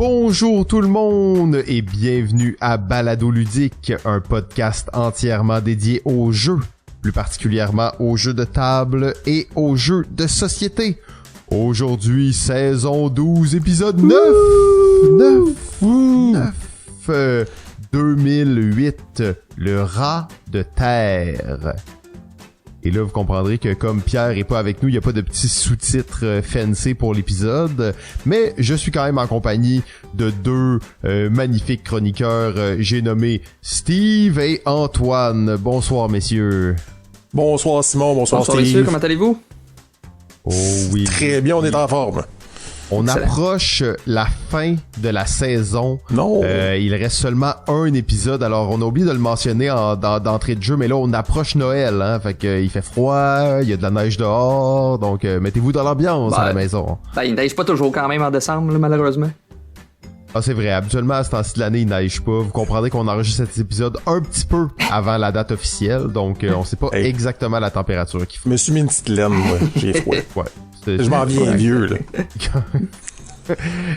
Bonjour tout le monde et bienvenue à Balado Ludique, un podcast entièrement dédié aux jeux, plus particulièrement aux jeux de table et aux jeux de société. Aujourd'hui, saison 12, épisode 9, 2008, le rat de terre. Et là, vous comprendrez que comme Pierre est pas avec nous, il n'y a pas de petits sous-titres fancy pour l'épisode. Mais je suis quand même en compagnie de deux magnifiques chroniqueurs. J'ai nommé Steve et Antoine. Bonsoir, messieurs. Bonsoir, Simon. Bonsoir, Steve. Messieurs, comment allez-vous? Oh oui. Très bien, on est en forme. On Excellent. approche la fin de la saison. Non. Il reste seulement un épisode. Alors, on a oublié de le mentionner d'entrée de jeu, mais là, on approche Noël. Hein, fait que il fait froid, il y a de la neige dehors. Donc, mettez-vous dans l'ambiance à la maison. Ben, il neige pas toujours quand même en décembre, là, malheureusement. Ah, c'est vrai. Habituellement, à ce temps-ci de l'année, il neige pas. Vous comprendrez qu'on enregistre cet épisode un petit peu avant la date officielle. Donc, on sait pas exactement la température qu'il faut. Je me suis mis une petite laine, moi. J'ai froid. Ouais. Je m'en viens vieux, là.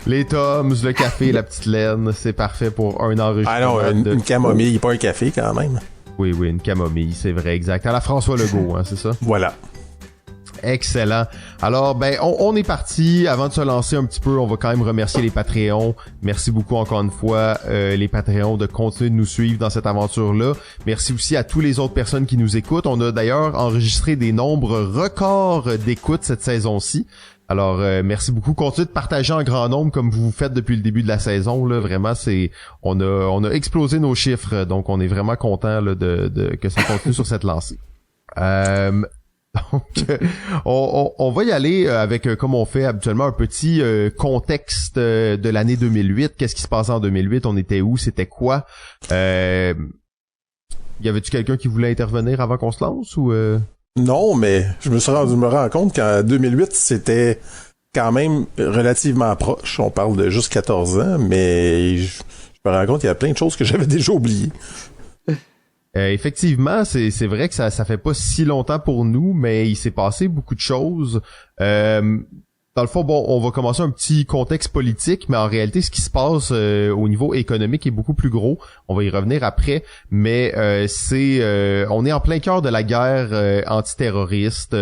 Les Toms, le café, la petite laine, c'est parfait pour un enregistrement. Ah non, une camomille, pas un café quand même. Oui, une camomille, c'est vrai, exact. À la François Legault, hein, c'est ça? Voilà. Excellent. Alors, ben, on est parti. Avant de se lancer un petit peu, on va quand même remercier les Patreons. Merci beaucoup encore une fois, les Patreons, de continuer de nous suivre dans cette aventure-là. Merci aussi à tous les autres personnes qui nous écoutent. On a d'ailleurs enregistré des nombres records d'écoute cette saison-ci. Alors, merci beaucoup. Continuez de partager en grand nombre comme vous faites depuis le début de la saison. Là, vraiment, on a explosé nos chiffres. Donc, on est vraiment content là, que ça continue sur cette lancée. Donc, on va y aller avec, comme on fait habituellement, un petit contexte de l'année 2008. Qu'est-ce qui se passait en 2008? On était où? C'était quoi? Y avait-tu quelqu'un qui voulait intervenir avant qu'on se lance ou Non, mais je me rends compte qu'en 2008, c'était quand même relativement proche. On parle de juste 14 ans, mais je me rends compte qu'il y a plein de choses que j'avais déjà oubliées. Effectivement, c'est vrai que ça fait pas si longtemps pour nous, mais il s'est passé beaucoup de choses. Dans le fond, bon, on va commencer un petit contexte politique, mais en réalité, ce qui se passe au niveau économique est beaucoup plus gros. On va y revenir après, mais on est en plein cœur de la guerre antiterroriste.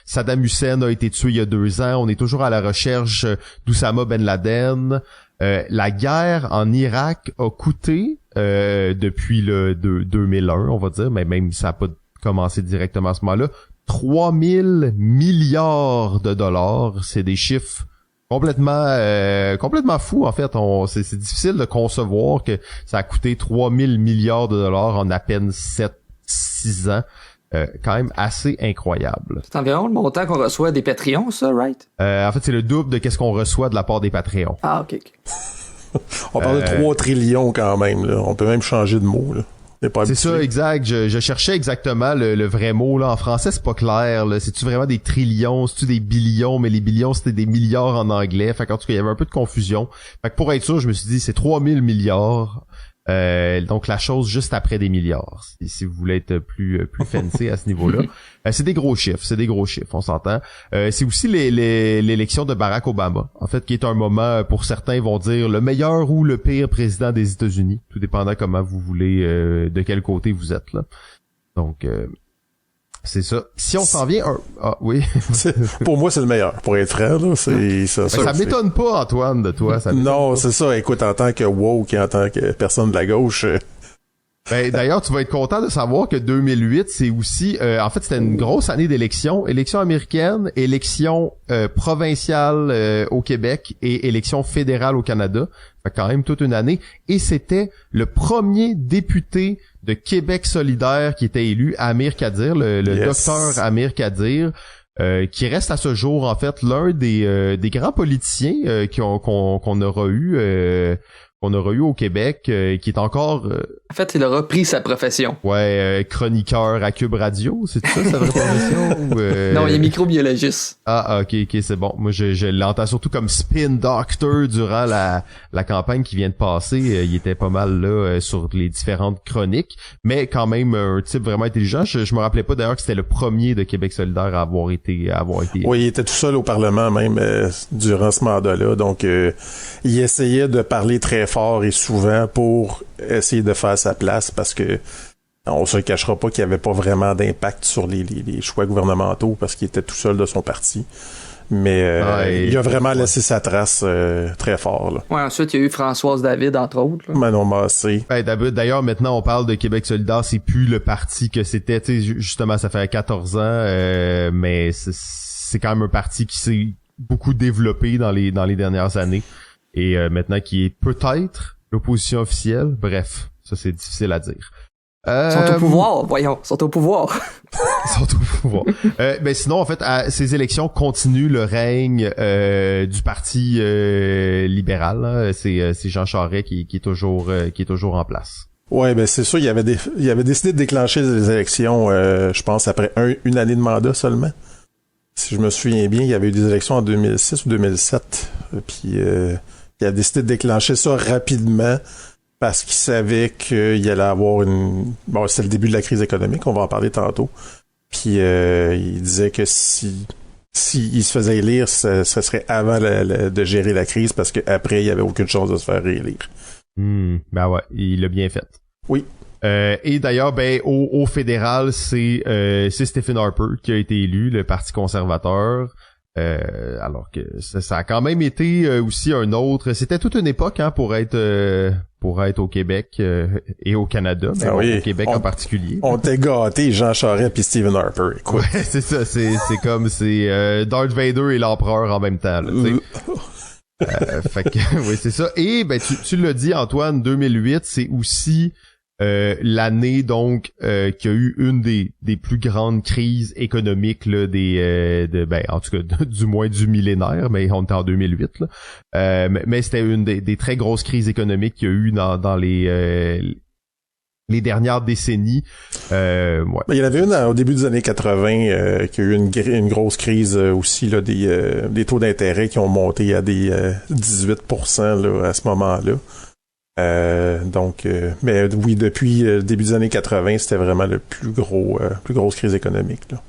Saddam Hussein a été tué il y a 2 ans. On est toujours à la recherche d'Oussama Ben Laden. La guerre en Irak a coûté depuis le 2001, on va dire, mais même si ça n'a pas commencé directement à ce moment-là, 3000 milliards de dollars. C'est des chiffres complètement fous, en fait. C'est difficile de concevoir que ça a coûté 3000 milliards de dollars en à peine 7-6 ans. Quand même assez incroyable. C'est environ le montant qu'on reçoit des Patreons, ça, right? En fait, c'est le double de qu'est-ce qu'on reçoit de la part des Patreons. Ah, ok. On parle de 3 trillions quand même, là. On peut même changer de mot, là. C'est ça, exact. Je cherchais exactement le vrai mot, là. En français, c'est pas clair, là. C'est-tu vraiment des trillions? C'est-tu des billions? Mais les billions, c'était des milliards en anglais. Fait qu'en tout cas, il y avait un peu de confusion. Fait que pour être sûr, je me suis dit, c'est 3000 milliards. Donc la chose juste après des milliards, si vous voulez être plus fancy à ce niveau-là. C'est des gros chiffres, on s'entend. C'est aussi l'élection de Barack Obama, en fait, qui est un moment, pour certains vont dire, le meilleur ou le pire président des États-Unis, tout dépendant comment vous voulez, de quel côté vous êtes, là. Donc, c'est ça. Si on s'en vient Ah, oui. Pour moi, c'est le meilleur. Pour être franc, là, c'est ça. Ça m'étonne pas, Antoine, de toi. Non, c'est ça. Écoute, en tant que woke et en tant que personne de la gauche... Ben, d'ailleurs, tu vas être content de savoir que 2008, c'est aussi... en fait, c'était une grosse année d'élections. Élections américaines, élections provinciales au Québec et élections fédérales au Canada. Fait quand même toute une année. Et c'était le premier député de Québec solidaire qui était élu, Amir Kadir, le docteur Amir Kadir, qui reste à ce jour, en fait, l'un des grands politiciens qu'on aura eu... qu'on aura eu au Québec, qui est encore... En fait, il aura pris sa profession. Chroniqueur à Cube Radio, c'est ça sa vraie profession? Non, il est microbiologiste. Ok, c'est bon. Moi, je l'entends surtout comme spin doctor durant la campagne qui vient de passer. Il était pas mal là sur les différentes chroniques, mais quand même un type vraiment intelligent. Je me rappelais pas d'ailleurs que c'était le premier de Québec solidaire à avoir été. Oui, il était tout seul au Parlement même durant ce mandat-là, donc il essayait de parler très fort et souvent pour essayer de faire sa place parce que on se le cachera pas qu'il n'y avait pas vraiment d'impact sur les choix gouvernementaux parce qu'il était tout seul de son parti. Mais il a vraiment laissé sa trace très fort. Là. Ouais, ensuite, il y a eu Françoise David, entre autres. Là. Manon Massé. D'ailleurs, maintenant, on parle de Québec solidaire, c'est plus le parti que c'était. Tu sais, justement, ça fait 14 ans, mais c'est quand même un parti qui s'est beaucoup développé dans les dernières années. Et maintenant, qui est peut-être l'opposition officielle. Bref, ça, c'est difficile à dire. Ils sont au pouvoir, voyons, ils sont au pouvoir. Ils sont au pouvoir. Ben sinon, en fait, à ces élections continuent le règne du parti libéral. Là. C'est Jean Charest qui est toujours en place. Ouais, ben c'est sûr, il avait décidé de déclencher les élections, je pense, après une année de mandat seulement. Si je me souviens bien, il y avait eu des élections en 2006 ou 2007. Puis il a décidé de déclencher ça rapidement. Parce qu'il savait qu'il allait avoir Bon, c'est le début de la crise économique, on va en parler tantôt. Puis il disait que si il se faisait élire, ce serait avant de gérer la crise, parce qu'après, il n'y avait aucune chance de se faire réélire. Ben ouais, il l'a bien fait. Oui. Et d'ailleurs, ben au fédéral, c'est Stephen Harper qui a été élu, le Parti conservateur. Alors que ça a quand même été aussi un autre. C'était toute une époque pour être au Québec et au Canada, mais au Québec en particulier. On t'est gâté, Jean Charest puis Stephen Harper. Écoute. Ouais, c'est ça. C'est comme Darth Vader et l'empereur en même temps. Là, fait que oui, c'est ça. Et ben tu l'as dit, Antoine, 2008, c'est aussi l'année donc qui a eu une des plus grandes crises économiques là, en tout cas du moins du millénaire, mais on était en 2008 là. Mais c'était une des très grosses crises économiques qu'il y a eu dans les dernières décennies. Ouais. Il y en avait une au début des années 80 qui a eu une grosse crise aussi là, des taux d'intérêt qui ont monté à des 18% là, à ce moment-là. Mais oui, depuis le début des années 80, c'était vraiment le plus grosse crise économique, là.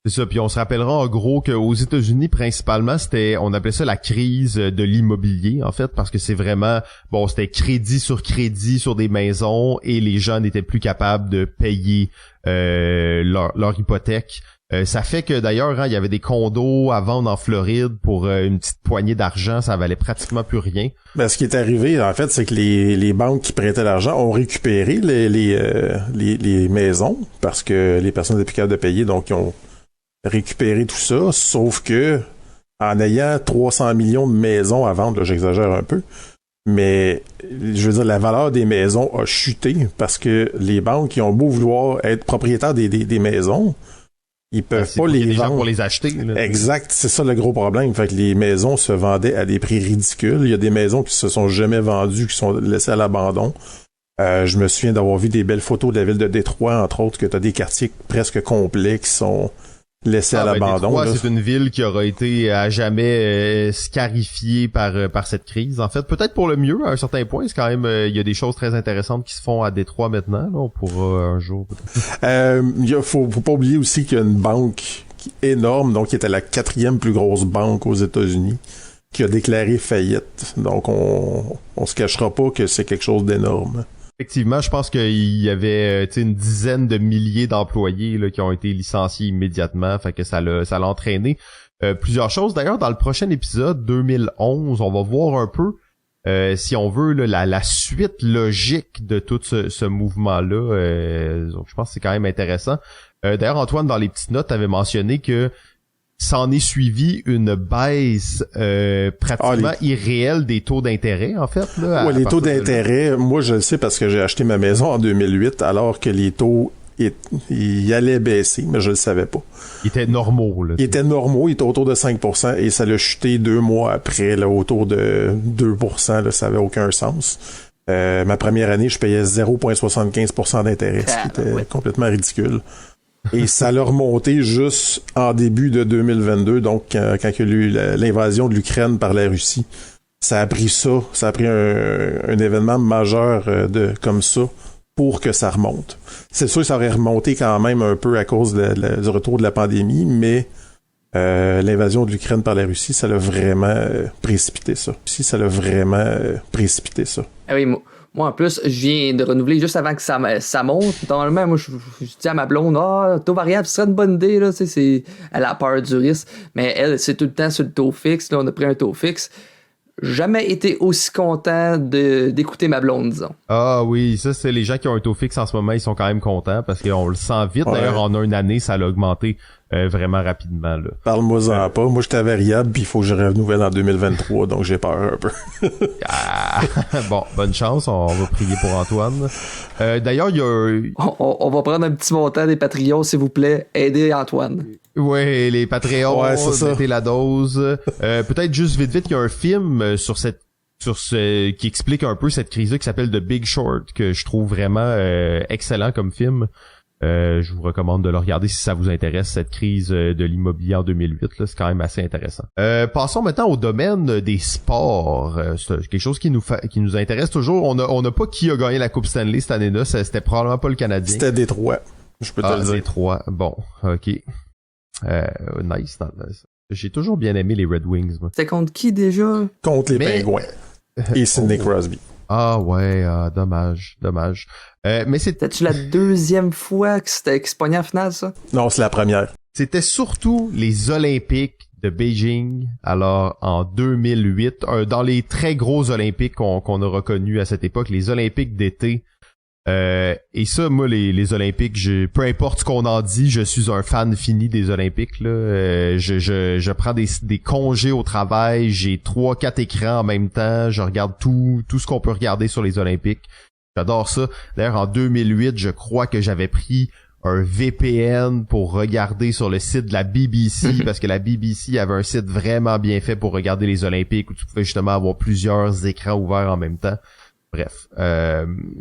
C'est ça, puis on se rappellera en gros qu'aux États-Unis principalement, on appelait ça la crise de l'immobilier en fait, parce que c'est vraiment c'était crédit sur des maisons et les gens n'étaient plus capables de payer leur hypothèque. Ça fait que d'ailleurs, il y avait des condos à vendre en Floride pour une petite poignée d'argent, ça valait pratiquement plus rien. Ben, ce qui est arrivé, en fait, c'est que les banques qui prêtaient l'argent ont récupéré les maisons parce que les personnes n'étaient plus capables de payer, donc ils ont récupéré tout ça, sauf que en ayant 300 millions de maisons à vendre, là, j'exagère un peu, mais je veux dire, la valeur des maisons a chuté parce que les banques qui ont beau vouloir être propriétaires des maisons, ils peuvent pas les vendre pour les acheter. Là. Exact, c'est ça le gros problème. Fait que les maisons se vendaient à des prix ridicules. Il y a des maisons qui se sont jamais vendues, qui sont laissées à l'abandon. Je me souviens d'avoir vu des belles photos de la ville de Détroit, entre autres, que t'as des quartiers presque complets qui sont laissés à l'abandon. Détroit, c'est une ville qui aura été à jamais scarifiée par cette crise. En fait, peut-être pour le mieux à un certain point. C'est quand même, il y a des choses très intéressantes qui se font à Détroit maintenant. Là, on pourra un jour. Faut pas oublier aussi qu'il y a une banque énorme, donc qui était la 4e plus grosse banque aux États-Unis, qui a déclaré faillite. Donc on se cachera pas que c'est quelque chose d'énorme. Effectivement, je pense qu'il y avait une dizaine de milliers d'employés là, qui ont été licenciés immédiatement, fait que ça l'a entraîné plusieurs choses. D'ailleurs, dans le prochain épisode 2011, on va voir un peu si on veut là, la suite logique de tout ce mouvement-là. Donc, je pense que c'est quand même intéressant. D'ailleurs, Antoine, dans les petites notes, t'avais mentionné que s'en est suivi une baisse pratiquement irréelle des taux d'intérêt, en fait. Là, les taux d'intérêt, moi je le sais parce que j'ai acheté ma maison en 2008, alors que les taux il allait baisser, mais je le savais pas. Il était normaux, là. Il était normaux, il était autour de 5%, et ça l'a chuté 2 mois après, là, autour de 2%, là, ça avait aucun sens. Ma première année, je payais 0,75% d'intérêt, ce qui était complètement ridicule. Et ça l'a remonté juste en début de 2022, donc quand il y a eu l'invasion de l'Ukraine par la Russie. Ça a pris un événement majeur comme ça pour que ça remonte. C'est sûr que ça aurait remonté quand même un peu à cause du retour de la pandémie, mais l'invasion de l'Ukraine par la Russie, ça l'a vraiment précipité ça. Ah oui, moi en plus, je viens de renouveler juste avant que ça monte. Normalement, moi, je dis à ma blonde, taux variable, ce serait une bonne idée, là, elle a peur du risque. Mais elle, c'est tout le temps sur le taux fixe. Là, on a pris un taux fixe. Jamais été aussi content d'écouter ma blonde, disons. Ah oui, ça, c'est les gens qui ont un taux fixe en ce moment, ils sont quand même contents parce qu'on le sent vite. Ouais. D'ailleurs, en une année, ça a augmenté vraiment rapidement, là. Parle-moi-en pas. Moi, j'étais variable, puis il faut que je renouvelle en 2023, donc j'ai peur un peu. Bon, bonne chance. On va prier pour Antoine. D'ailleurs, il y a... On va prendre un petit montant des Patreons, s'il vous plaît. Aidez Antoine. Ouais, les Patreons, c'est mettez la dose. Peut-être juste vite, il y a un film qui explique un peu cette crise-là qui s'appelle The Big Short, que je trouve vraiment excellent comme film. Je vous recommande de le regarder si ça vous intéresse, cette crise de l'immobilier en 2008. Là, c'est quand même assez intéressant. Passons maintenant au domaine des sports. C'est quelque chose qui nous intéresse toujours. On n'a pas qui a gagné la Coupe Stanley cette année-là. C'était probablement pas le Canadien. C'était Détroit. Je peux te le dire. Détroit. Bon, ok. Nice. J'ai toujours bien aimé les Red Wings. Moi. C'était contre qui déjà? Contre les Pingouins. Et Sidney Crosby. Ah ouais, dommage. Mais c'était-tu la deuxième fois que c'était se pognait en finale, ça? Non, c'est la première. C'était surtout les Olympiques de Beijing, alors en 2008, dans les très gros Olympiques qu'on a reconnus à cette époque, les Olympiques d'été. Et ça, moi, les Olympiques, peu importe ce qu'on en dit, je suis un fan fini des Olympiques, là. Je prends des congés au travail, j'ai 3-4 écrans en même temps, je regarde tout ce qu'on peut regarder sur les Olympiques. J'adore ça. D'ailleurs, en 2008, je crois que j'avais pris un VPN pour regarder sur le site de la BBC, parce que la BBC avait un site vraiment bien fait pour regarder les Olympiques, où tu pouvais justement avoir plusieurs écrans ouverts en même temps. Bref,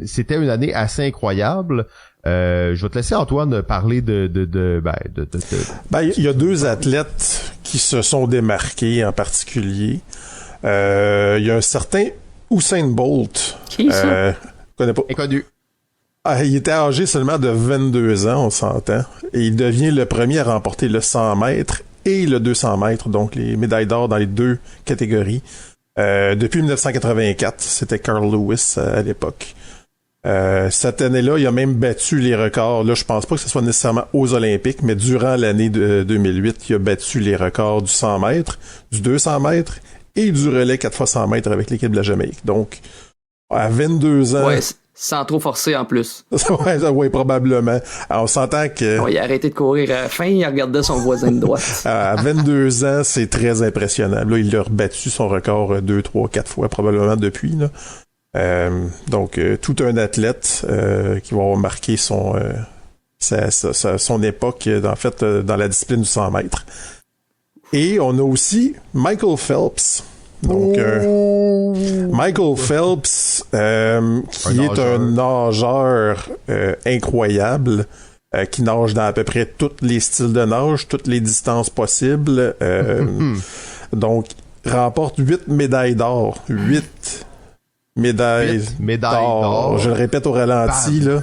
c'était une année assez incroyable. Je vais te laisser, Antoine, parler de il y a 2 athlètes qui se sont démarqués en particulier. Il y a un certain Usain Bolt. Qui ça? Connais pas. Inconnu. Il était âgé seulement de 22 ans, on s'entend. Et il devient le premier à remporter le 100 mètres et le 200 mètres, donc les médailles d'or dans les 2 catégories. Depuis 1984, c'était Carl Lewis à l'époque. Cette année-là, il a même battu les records. Là, je pense pas que ce soit nécessairement aux Olympiques, mais durant l'année de 2008, il a battu les records du 100 mètres, du 200 mètres et du relais 4 fois 100 mètres avec l'équipe de la Jamaïque. Donc, à 22 ans... Ouais, sans trop forcer en plus. ouais, probablement. Alors, on s'entend que... Ouais, il a arrêté de courir à la fin, il regardait son voisin de droite. À 22 ans, c'est très impressionnant. Là, il a rebattu son record 2, 3, 4 fois probablement depuis. Là. Donc, tout un athlète qui va avoir marqué son époque, en fait, dans la discipline du 100 mètres. Et on a aussi Michael Phelps. Donc, Michael Phelps, qui est un nageur incroyable, qui nage dans à peu près tous les styles de nage, toutes les distances possibles. Donc, remporte 8 médailles d'or. 8 médailles d'or. Je le répète au ralenti, là.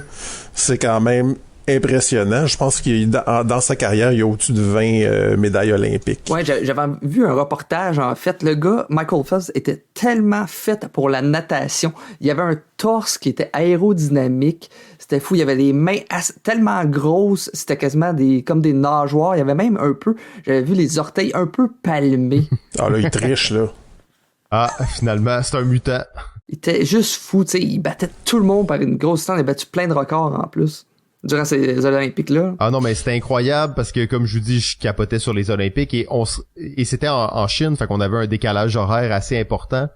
C'est quand même impressionnant. Je pense qu'il dans sa carrière, il y a au-dessus de 20 médailles olympiques. Ouais, j'avais vu un reportage, en fait. Le gars, Michael Phelps, était tellement fait pour la natation. Il y avait un torse qui était aérodynamique. C'était fou. Il y avait les mains tellement grosses. C'était quasiment comme des nageoires. Il y avait même j'avais vu les orteils un peu palmés. Ah là, il triche, là. Ah, finalement, c'est un mutant. Il était juste fou, tu sais. Il battait tout le monde par une grosse distance. Il a battu plein de records, en plus. Durant ces Olympiques-là. Ah non, mais c'était incroyable parce que, comme je vous dis, je capotais sur les Olympiques et c'était en Chine, fait qu'on avait un décalage horaire assez important.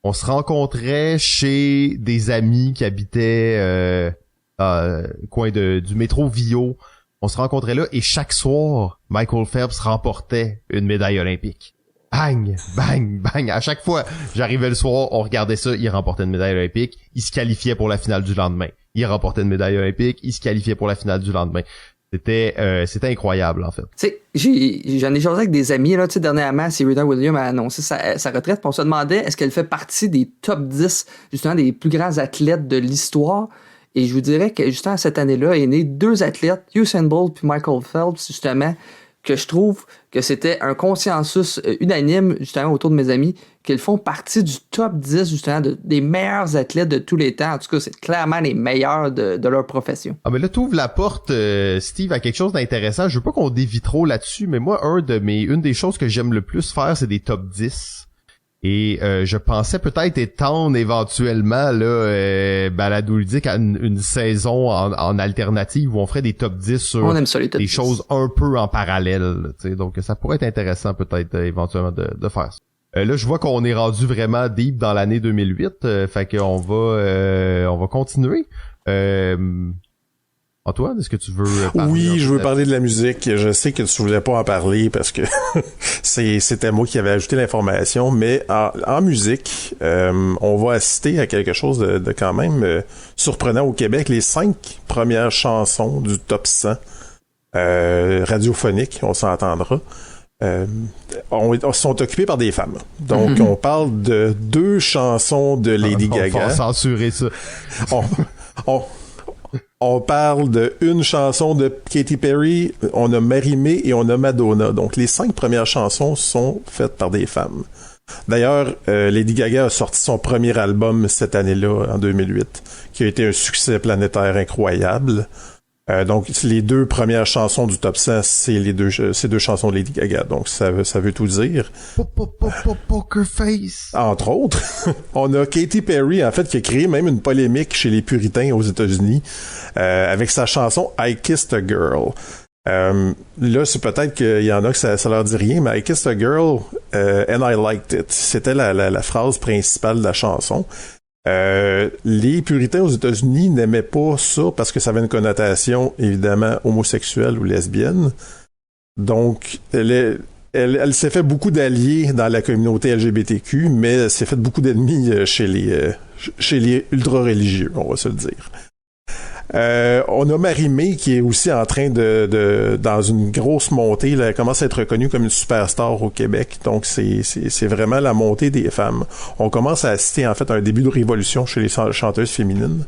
On se rencontrait chez des amis qui habitaient coin du métro Vio. On se rencontrait là et chaque soir, Michael Phelps remportait une médaille olympique. Bang, bang, bang. À chaque fois, j'arrivais le soir, on regardait ça, il remportait une médaille olympique, il se qualifiait pour la finale du lendemain. Il remportait une médaille olympique, il se qualifiait pour la finale du lendemain. C'était incroyable, en fait. Tu sais, j'en ai jasé avec des amis, là, tu sais, dernièrement, Serena Williams a annoncé sa retraite, puis on se demandait, est-ce qu'elle fait partie des top 10, justement, des plus grands athlètes de l'histoire? Et je vous dirais que, justement, cette année-là, est né 2 athlètes, Usain Bolt puis Michael Phelps, justement, que je trouve que c'était un consensus unanime, justement, autour de mes amis, qu'ils font partie du top 10, justement, des meilleurs athlètes de tous les temps. En tout cas, c'est clairement les meilleurs de leur profession. Ah, mais là, t'ouvres la porte, Steve, à quelque chose d'intéressant. Je veux pas qu'on dévie trop là-dessus, mais moi, une des choses que j'aime le plus faire, c'est des top 10. Et je pensais peut-être étendre éventuellement là Balado Ludique à une saison en alternative où on ferait des top 10 sur on aime ça, les top des 10. choses un peu en parallèle. Donc ça pourrait être intéressant peut-être éventuellement de faire ça. Là, je vois qu'on est rendu vraiment deep dans l'année 2008. Fait qu'on va continuer. Antoine, est-ce que tu veux parler? Oui, je veux parler de la musique. Je sais que tu voulais pas en parler parce que c'était moi qui avais ajouté l'information, mais en musique, on va assister à quelque chose de quand même surprenant au Québec. Les 5 premières chansons du top 100 radiophoniques, on s'entendra, sont occupées par des femmes. Donc, on parle de 2 chansons de Lady Gaga. On va censurer ça. On parle de une chanson de Katy Perry, on a Marie-Mé et on a Madonna. Donc, les 5 premières chansons sont faites par des femmes. D'ailleurs, Lady Gaga a sorti son premier album cette année-là, en 2008, qui a été un succès planétaire incroyable. Donc, les 2 premières chansons du top 100, c'est ces 2 chansons de Lady Gaga. Donc, ça veut tout dire. Poker Face. Entre autres, on a Katy Perry, en fait, qui a créé même une polémique chez les puritains aux États-Unis avec sa chanson I Kissed a Girl. Là, c'est peut-être qu'il y en a que ça leur dit rien, mais I Kissed a Girl and I Liked It. C'était la phrase principale de la chanson. Les puritains aux États-Unis n'aimaient pas ça parce que ça avait une connotation évidemment homosexuelle ou lesbienne. Donc, elle s'est fait beaucoup d'alliés dans la communauté LGBTQ, mais elle s'est fait beaucoup d'ennemis chez les ultra-religieux, on va se le dire. On a Marie-Mé qui est aussi en train dans une grosse montée. Là, elle commence à être reconnue comme une superstar au Québec. Donc, c'est vraiment la montée des femmes. On commence à assister, en fait, à un début de révolution chez les chanteuses féminines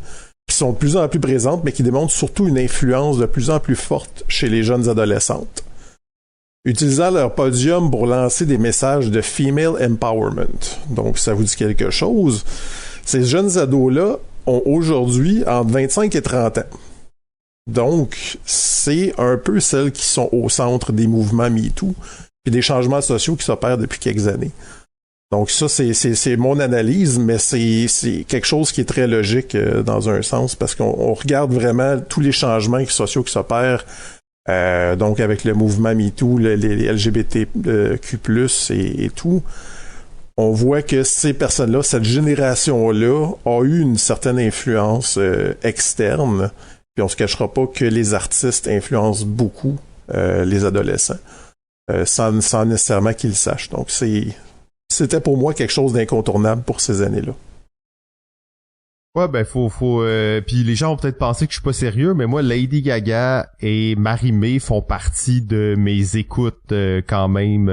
qui sont de plus en plus présentes, mais qui démontrent surtout une influence de plus en plus forte chez les jeunes adolescentes, utilisant leur podium pour lancer des messages de female empowerment. Donc, ça vous dit quelque chose. Ces jeunes ados-là ont aujourd'hui entre 25 et 30 ans. Donc, c'est un peu celles qui sont au centre des mouvements MeToo et des changements sociaux qui s'opèrent depuis quelques années. Donc ça, c'est mon analyse, mais c'est quelque chose qui est très logique dans un sens, parce qu'on regarde vraiment tous les changements sociaux qui s'opèrent, donc avec le mouvement MeToo, les LGBTQ+, et tout. On voit que ces personnes-là, cette génération-là, a eu une certaine influence externe, puis on se cachera pas que les artistes influencent beaucoup les adolescents, sans nécessairement qu'ils le sachent. Donc c'était pour moi quelque chose d'incontournable pour ces années-là. Ouais, ben faut puis les gens vont peut-être penser que je suis pas sérieux, mais moi Lady Gaga et Marie-Mé font partie de mes écoutes quand même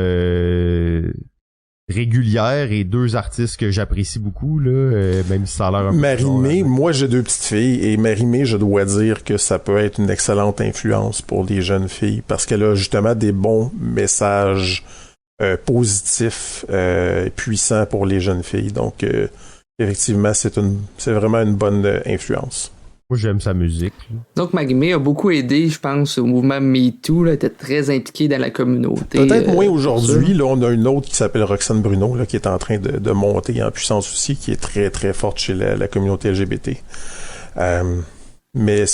régulières, et 2 artistes que j'apprécie beaucoup là, même si ça a l'air un peu Marie-Mé, moi j'ai 2 petites filles, et Marie-Mé, je dois dire que ça peut être une excellente influence pour les jeunes filles, parce qu'elle a justement des bons messages positifs, puissants pour les jeunes filles. Donc effectivement, c'est vraiment une bonne influence. Moi, j'aime sa musique. Donc, Marie-Mé a beaucoup aidé, je pense, au mouvement MeToo, là, était très impliquée dans la communauté. Peut-être moins aujourd'hui. Là, on a une autre qui s'appelle Roxane Bruno, là, qui est en train de monter en puissance aussi, qui est très, très forte chez la communauté LGBT. Mais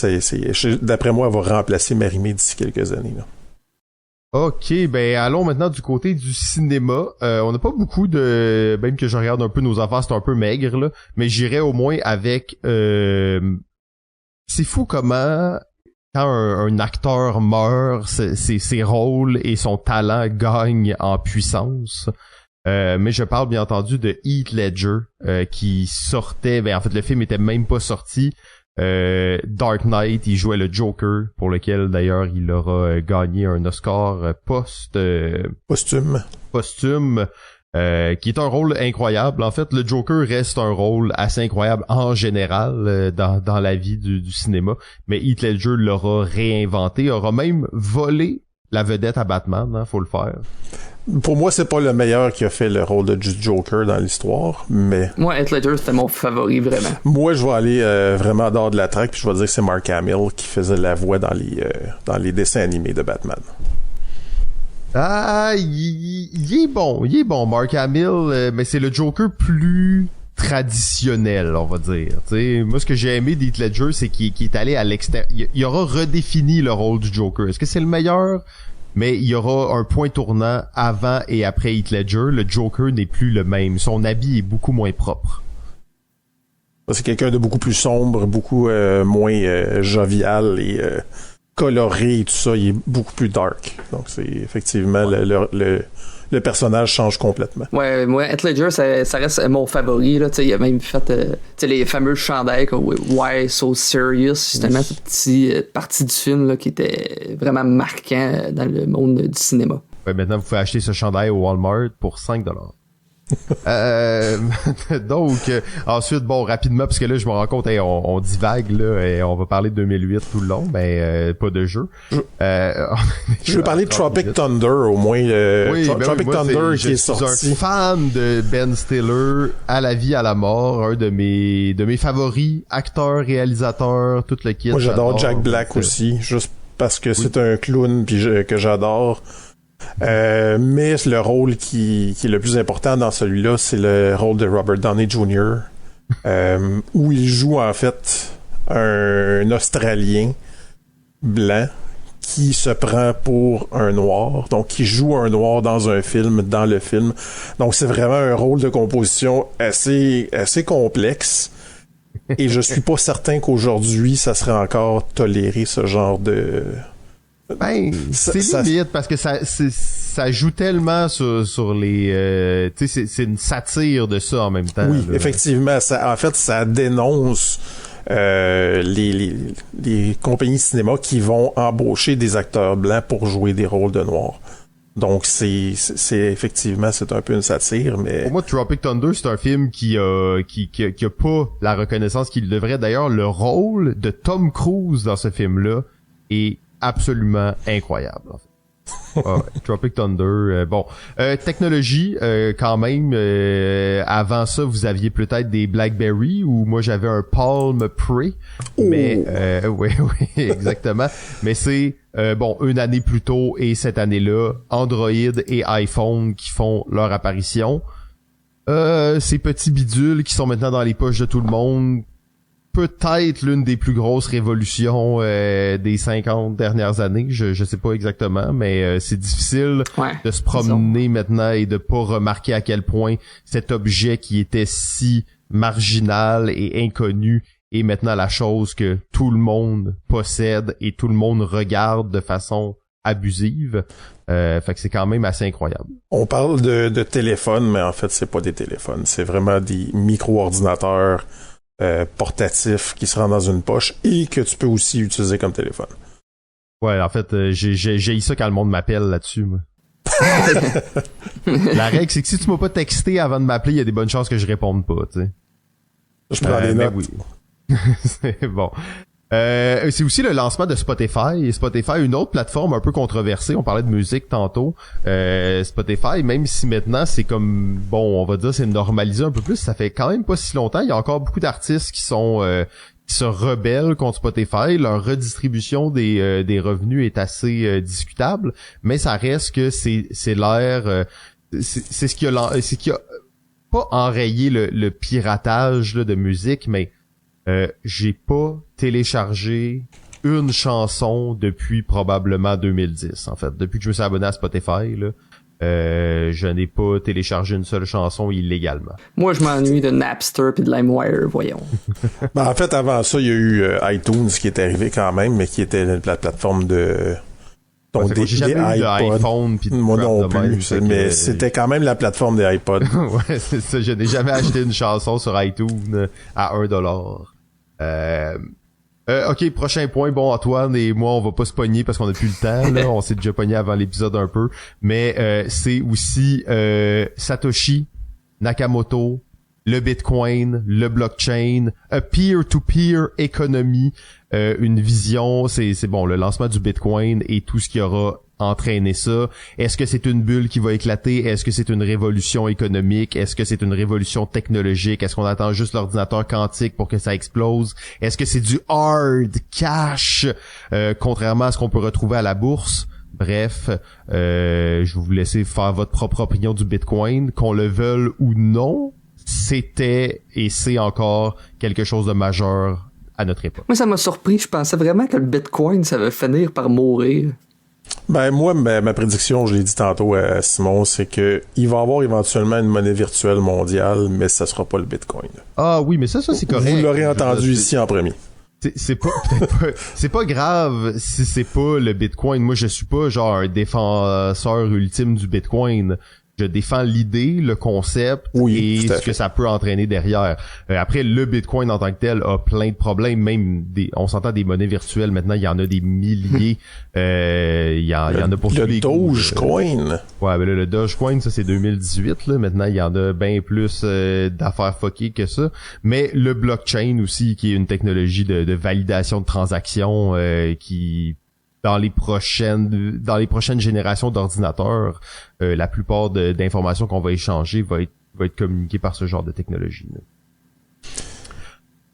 d'après moi, elle va remplacer Marie-Mé d'ici quelques années, là. Ok, ben allons maintenant du côté du cinéma. On n'a pas beaucoup même que je regarde un peu nos affaires, c'est un peu maigre là, mais j'irai au moins avec c'est fou comment quand un acteur meurt, ses rôles et son talent gagnent en puissance. Mais je parle bien entendu de Heath Ledger qui sortait, en fait le film était même pas sorti. Dark Knight, il jouait le Joker, pour lequel d'ailleurs il aura gagné un Oscar posthume. Qui est un rôle incroyable. En fait, le Joker reste un rôle assez incroyable en général dans la vie du cinéma, mais Heath Ledger l'aura réinventé, aura même volé la vedette à Batman, hein, faut le faire. Pour moi, c'est pas le meilleur qui a fait le rôle de Joker dans l'histoire, mais... Moi, Heath Ledger, c'était mon favori, vraiment. Moi, je vais aller vraiment dehors de la traque, puis je vais dire que c'est Mark Hamill qui faisait la voix dans les dessins animés de Batman. Ah, il est bon, Mark Hamill, mais c'est le Joker plus traditionnel, on va dire. T'sais, moi, ce que j'ai aimé d'Heath Ledger, c'est qu'il est allé à l'extérieur. Il aura redéfini le rôle du Joker. Est-ce que c'est le meilleur? Mais il y aura un point tournant avant et après Heath Ledger. Le Joker n'est plus le même. Son habit est beaucoup moins propre. C'est quelqu'un de beaucoup plus sombre, beaucoup moins jovial et coloré et tout ça. Il est beaucoup plus dark. Donc, c'est effectivement le personnage change complètement. Ouais, moi, Heath Ledger, ça reste mon favori. Là. Il a même fait les fameux chandails comme Why So Serious, justement, cette petite partie du film là, qui était vraiment marquant dans le monde du cinéma. Ouais, maintenant, vous pouvez acheter ce chandail au Walmart pour $5. Donc ensuite rapidement parce que là je me rends compte on divague là et on va parler de 2008 tout le long mais pas de jeu. Je veux parler de Tropic Thunder au moins. Tropic Thunder qui est sorti. Je suis un fan de Ben Stiller à la vie à la mort, un de mes favoris, acteur, réalisateur, tout le kit. Moi j'adore Jack Black aussi, juste parce que c'est un clown puis que j'adore. Mais le rôle qui est le plus important dans celui-là, c'est le rôle de Robert Downey Jr. Où il joue en fait un Australien blanc qui se prend pour un noir, donc qui joue un noir dans un film, dans le film. Donc c'est vraiment un rôle de composition assez complexe. Et je suis pas certain qu'aujourd'hui ça serait encore toléré ce genre de... c'est limite parce que ça joue tellement sur les tu sais c'est une satire de ça en même temps. Oui, là. Effectivement, ça dénonce les compagnies de cinéma qui vont embaucher des acteurs blancs pour jouer des rôles de noirs. Donc c'est effectivement c'est un peu une satire, mais pour moi Tropic Thunder c'est un film qui a pas la reconnaissance qu'il devrait. D'ailleurs le rôle de Tom Cruise dans ce film-là est absolument incroyable. En fait. Tropic Thunder, technologie quand même. Avant ça, vous aviez peut-être des BlackBerry ou moi j'avais un Palm Pre. Mais oui, exactement. Mais c'est une année plus tôt et cette année-là, Android et iPhone qui font leur apparition. Ces petits bidules qui sont maintenant dans les poches de tout le monde. Peut-être l'une des plus grosses révolutions des 50 dernières années, je sais pas exactement, mais c'est difficile de se promener maintenant et de pas remarquer à quel point cet objet qui était si marginal et inconnu est maintenant la chose que tout le monde possède et tout le monde regarde de façon abusive. Fait que c'est quand même assez incroyable. On parle de téléphones, mais en fait c'est pas des téléphones, c'est vraiment des micro-ordinateurs portatif qui se rend dans une poche et que tu peux aussi utiliser comme téléphone. Ouais, en fait, j'ai ça quand le monde m'appelle là-dessus, moi. La règle, c'est que si tu m'as pas texté avant de m'appeler, il y a des bonnes chances que je réponde pas, tu sais. Je prends des notes. Oui. C'est bon. C'est aussi le lancement de Spotify. Spotify, une autre plateforme un peu controversée. On parlait de musique tantôt. Spotify, même si maintenant c'est comme, on va dire c'est normalisé un peu plus, ça fait quand même pas si longtemps. Il y a encore beaucoup d'artistes qui se rebellent contre Spotify. Leur redistribution des revenus est assez discutable, mais ça reste que c'est l'air, c'est ce qui a pas enrayé le piratage là, de musique, mais j'ai pas téléchargé une chanson depuis probablement 2010, en fait. Depuis que je me suis abonné à Spotify, là. Je n'ai pas téléchargé une seule chanson illégalement. Moi, je m'ennuie de Napster puis de LimeWire, voyons. Ben, en fait, avant ça, il y a eu iTunes qui est arrivé quand même, mais qui était la plateforme de... Donc, j'ai jamais eu d'iPhone pis de moi non de même, plus, mais c'était quand même la plateforme des iPods. Ouais, c'est ça. Je n'ai jamais acheté une chanson sur iTunes à $1. Ok, prochain point. Bon, Antoine et moi, on va pas se pogner parce qu'on a plus le temps. Là. On s'est déjà pogné avant l'épisode un peu. Mais c'est aussi Satoshi Nakamoto, le Bitcoin, le blockchain, a peer-to-peer economy, une vision, c'est bon, le lancement du Bitcoin et tout ce qui aura entraîné ça. Est-ce que c'est une bulle qui va éclater? Est-ce que c'est une révolution économique? Est-ce que c'est une révolution technologique? Est-ce qu'on attend juste l'ordinateur quantique pour que ça explose? Est-ce que c'est du hard cash, contrairement à ce qu'on peut retrouver à la bourse? Bref, je vais vous laisser faire votre propre opinion du Bitcoin, qu'on le veuille ou non. C'était et c'est encore quelque chose de majeur à notre époque. Moi, ça m'a surpris. Je pensais vraiment que le Bitcoin, ça va finir par mourir. Ben moi, ma prédiction, je l'ai dit tantôt à Simon, c'est que il va y avoir éventuellement une monnaie virtuelle mondiale, mais ça sera pas le Bitcoin. Ah oui, mais ça c'est correct. Vous l'aurez entendu ici en premier. C'est pas peut-être pas c'est pas grave si c'est pas le Bitcoin. Moi, je suis pas genre un défenseur ultime du Bitcoin. Je défends l'idée, le concept et ce que ça peut entraîner derrière. Après, le Bitcoin en tant que tel a plein de problèmes. Même on s'entend des monnaies virtuelles. Maintenant, il y en a des milliers. Il y en a pour tous les goûts. Le Dogecoin. Ouais, ben là, le Dogecoin, ça c'est 2018. Là. Maintenant, il y en a bien plus d'affaires fuckées que ça. Mais le blockchain aussi, qui est une technologie de validation de transactions qui dans les prochaines générations d'ordinateurs, la plupart d'informations qu'on va échanger va être communiquée par ce genre de technologie. Là.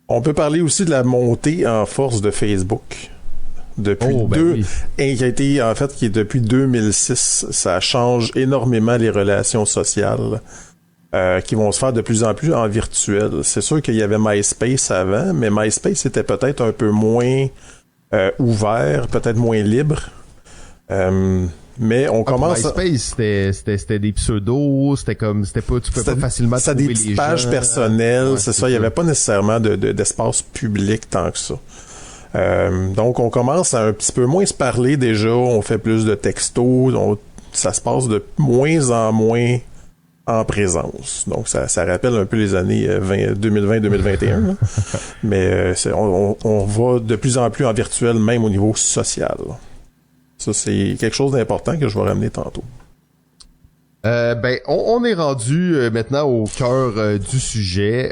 On peut parler aussi de la montée en force de Facebook. Depuis qui est depuis 2006, ça change énormément les relations sociales qui vont se faire de plus en plus en virtuel. C'est sûr qu'il y avait MySpace avant, mais MySpace était peut-être un peu moins ouvert, peut-être moins libre. Mais on commence MySpace, c'était des pseudos, c'était pas, tu peux pas facilement trouver des petites pages personnelles, ouais, c'est ça. Il y avait pas nécessairement d'espace public tant que ça. Donc on commence à un petit peu moins se parler déjà, on fait plus de textos, ça se passe de moins en moins en présence. Donc ça rappelle un peu les années 2020-2021. Mais on va de plus en plus en virtuel, même au niveau social. Ça, c'est quelque chose d'important que je vais ramener tantôt. On est rendu maintenant au cœur du sujet.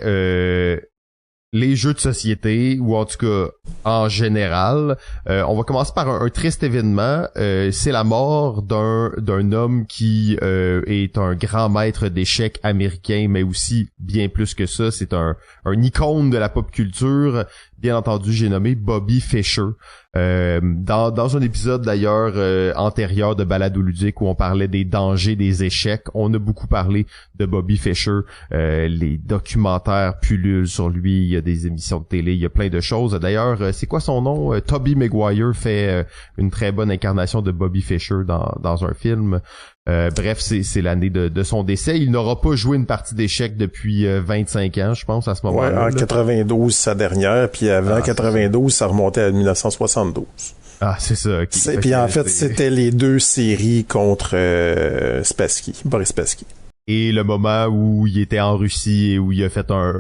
Les jeux de société, ou en tout cas en général. On va commencer par un triste événement. C'est la mort d'un homme qui est un grand maître d'échecs américain, mais aussi bien plus que ça. C'est un icône de la pop culture. Bien entendu, j'ai nommé Bobby Fischer. Dans un épisode d'ailleurs antérieur de Balado Ludique où on parlait des dangers des échecs, on a beaucoup parlé de Bobby Fischer. Les documentaires pullulent sur lui, il y a des émissions de télé, il y a plein de choses. D'ailleurs, c'est quoi son nom? Tobey Maguire fait une très bonne incarnation de Bobby Fischer dans un film. Bref, c'est l'année de son décès. Il n'aura pas joué une partie d'échecs depuis 25 ans, je pense, à ce moment-là. Ouais, en 92, sa dernière, puis avant 92, ça remontait à 1972. Ah, c'est ça. Okay. Puis en fait, c'était les deux séries contre Boris Spassky. Et le moment où il était en Russie et où il a fait un...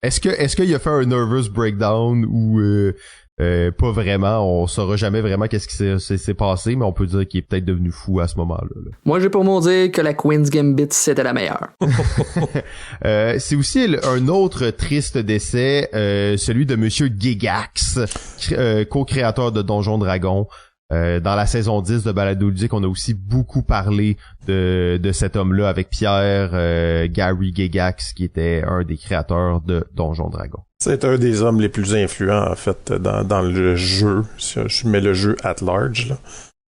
Est-ce qu'il a fait un nervous breakdown ou... pas vraiment, on saura jamais vraiment qu'est-ce qui s'est passé, mais on peut dire qu'il est peut-être devenu fou à ce moment-là. Là. Moi, j'ai pour mon dire que la Queen's Gambit, c'était la meilleure. C'est aussi un autre triste décès, celui de Monsieur Gigax, co-créateur de Donjons Dragons. Dans la saison 10 de Balado Ludique, on a aussi beaucoup parlé de cet homme-là avec Pierre, Gary Gygax, qui était un des créateurs de Donjons Dragons. C'est un des hommes les plus influents, en fait, dans le jeu, si je mets le jeu at large, là.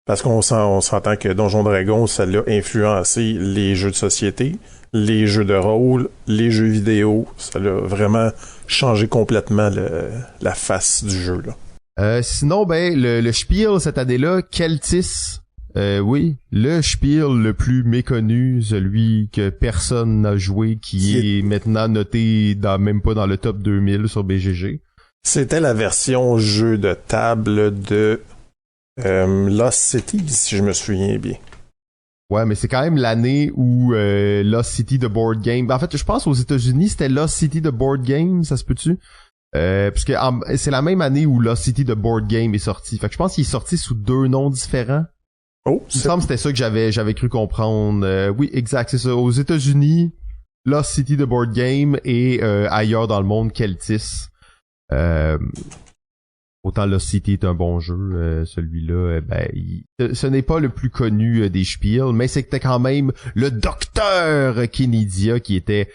Parce qu'on s'entend que Donjons Dragons, ça l'a influencé les jeux de société, les jeux de rôle, les jeux vidéo. Ça l'a vraiment changé complètement la face du jeu, là. Sinon, le spiel cette année-là, Keltis, Oui, le spiel le plus méconnu, celui que personne n'a joué, qui est maintenant noté même pas dans le top 2000 sur BGG. C'était la version jeu de table de Lost City, si je me souviens bien. Ouais, mais c'est quand même l'année où Lost City de Board Game... En fait, je pense aux États-Unis, c'était Lost City de Board Game, ça se peut-tu? Parce que c'est la même année où Lost City de Board Game est sorti. Fait que je pense qu'il est sorti sous 2 noms différents. Oh, il me semble que c'était ça que j'avais cru comprendre. Oui, exact, c'est ça. Aux États-Unis, Lost City de Board Game et ailleurs dans le monde, Keltis. Autant Lost City est un bon jeu, celui-là, ce n'est pas le plus connu des spiels, mais c'était quand même le docteur Kenidia qui était,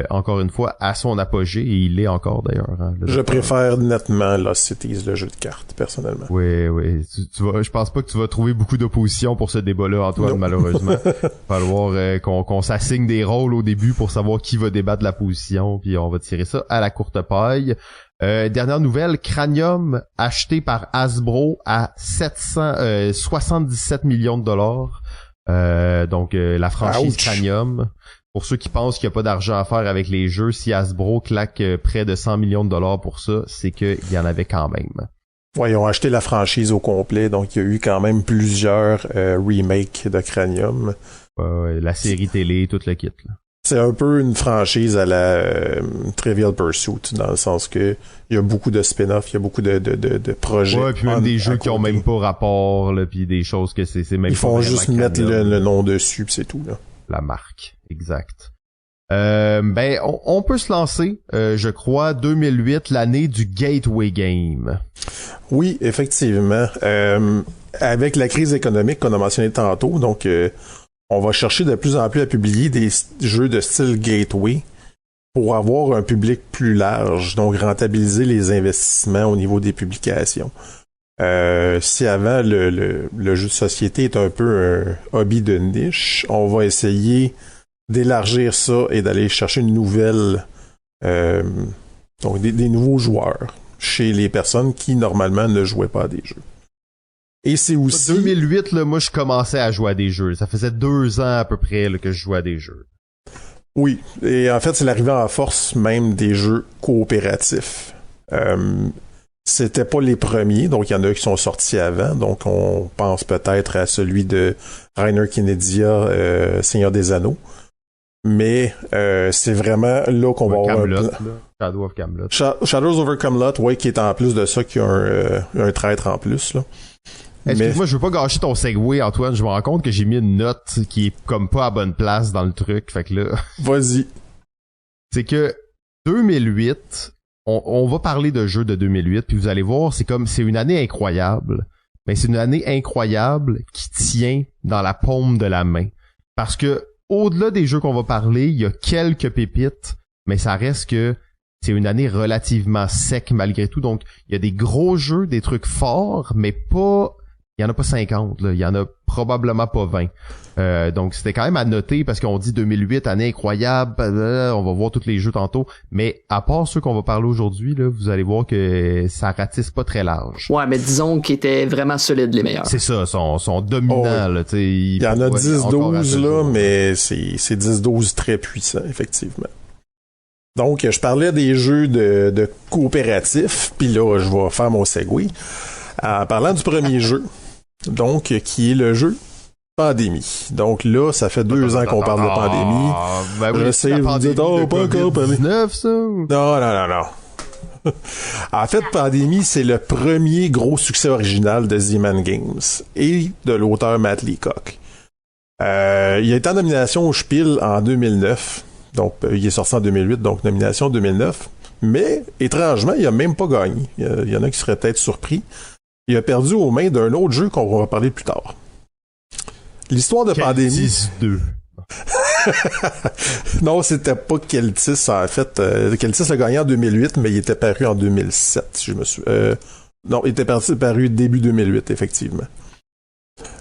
encore une fois, à son apogée, et il l'est encore d'ailleurs. Hein, je préfère nettement Lost Cities, le jeu de cartes, personnellement. Oui. Je pense pas que tu vas trouver beaucoup d'opposition pour ce débat-là, Antoine, malheureusement. Il va falloir qu'on s'assigne des rôles au début pour savoir qui va débattre la position, puis on va tirer ça à la courte paille. Dernière nouvelle, Cranium acheté par Hasbro à 77 millions de dollars. Donc la franchise Cranium. Pour ceux qui pensent qu'il n'y a pas d'argent à faire avec les jeux, si Hasbro claque près de 100 millions de dollars pour ça, c'est qu'il y en avait quand même. Ouais, ils ont acheté la franchise au complet, donc il y a eu quand même plusieurs remakes de Cranium. La série télé, tout le kit. Là. C'est un peu une franchise à la Trivial Pursuit, dans le sens que il y a beaucoup de spin-off, il y a beaucoup de projets. Ouais, puis même des jeux qui ont même pas rapport, là, puis des choses que c'est même ils pas font juste mettre le nom dessus, pis c'est tout, là. La marque, exact. On peut se lancer, je crois, 2008, l'année du Gateway Game. Oui, effectivement. Avec la crise économique qu'on a mentionné tantôt, donc on va chercher de plus en plus à publier des jeux de style Gateway pour avoir un public plus large, donc rentabiliser les investissements au niveau des publications. Si avant le jeu de société est un peu un hobby de niche, on va essayer d'élargir ça et d'aller chercher une nouvelle donc des nouveaux joueurs chez les personnes qui normalement ne jouaient pas à des jeux. Et c'est aussi... 2008, là, moi, je commençais à jouer à des jeux. Ça faisait 2 ans à peu près là, que je jouais à des jeux. Oui, et en fait, c'est l'arrivée en force même des jeux coopératifs. C'était pas les premiers, donc il y en a qui sont sortis avant. Donc, on pense peut-être à celui de Rainer Knizia, Seigneur des Anneaux. Mais c'est vraiment là qu'on va avoir Shadow of Camelot. Shadows over Camelot, ouais, qui est en plus de ça, qui a un traître en plus, là. Excuse-moi, je veux pas gâcher ton segue, Antoine. Je me rends compte que j'ai mis une note qui est comme pas à bonne place dans le truc. Fait que là... Vas-y. C'est que 2008, on va parler de jeux de 2008, puis vous allez voir, c'est une année incroyable. Mais c'est une année incroyable qui tient dans la paume de la main. Parce que, au-delà des jeux qu'on va parler, il y a quelques pépites, mais ça reste que c'est une année relativement sec malgré tout. Donc, il y a des gros jeux, des trucs forts, mais pas... Il y en a pas 50, là. Il y en a probablement pas 20. Donc, c'était quand même à noter parce qu'on dit 2008, année incroyable, on va voir tous les jeux tantôt. Mais à part ceux qu'on va parler aujourd'hui, là, vous allez voir que ça ratisse pas très large. Ouais, mais disons qu'ils étaient vraiment solides, les meilleurs. C'est ça, sont dominants, là, tu sais. Il y en a 10-12, là, mais c'est 10-12 très puissants, effectivement. Donc, je parlais des jeux de coopératifs, puis là, je vais faire mon segue. En parlant du premier jeu, donc, qui est le jeu Pandémie. Donc là, ça fait 2 ans qu'on parle de Pandémie. Ben oui, je sais, vous dites, oh, pas encore Pandémie. Ça? Non. En fait, Pandémie, c'est le premier gros succès original de Z-Man Games et de l'auteur Matt Leacock. Il a été en nomination au Spiel en 2009. Donc, il est sorti en 2008, donc nomination 2009. Mais, étrangement, il a même pas gagné. Il y en a qui seraient peut-être surpris. Il a perdu aux mains d'un autre jeu qu'on va parler plus tard. L'histoire de Pandémie... 2. Non, c'était pas Keltis, en fait. Keltis a gagné en 2008, mais il était paru en 2007, si je me souviens. Non, il était paru début 2008, effectivement.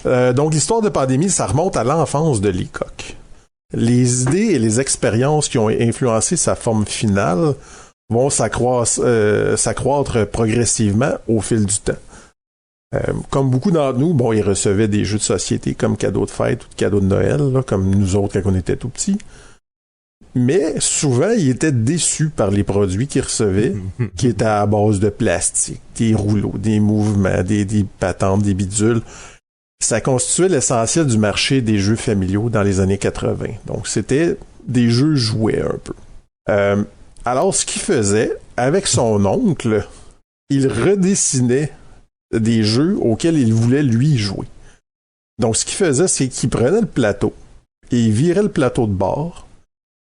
Donc, l'histoire de Pandémie, ça remonte à l'enfance de Leacock. Les idées et les expériences qui ont influencé sa forme finale vont s'accroître progressivement au fil du temps. Comme beaucoup d'entre nous, bon, ils recevaient des jeux de société comme cadeau de fête ou de cadeau de Noël, là, comme nous autres quand on était tout petits. Mais souvent, ils étaient déçus par les produits qu'ils recevaient, qui étaient à base de plastique, des rouleaux, des mouvements, des patentes, des bidules. Ça constituait l'essentiel du marché des jeux familiaux dans les années 80. Donc, c'était des jeux jouets un peu. Alors, ce qu'il faisait, avec son oncle, il redessinait des jeux auxquels il voulait lui jouer. Donc, ce qu'il faisait, c'est qu'il prenait le plateau et il virait le plateau de bord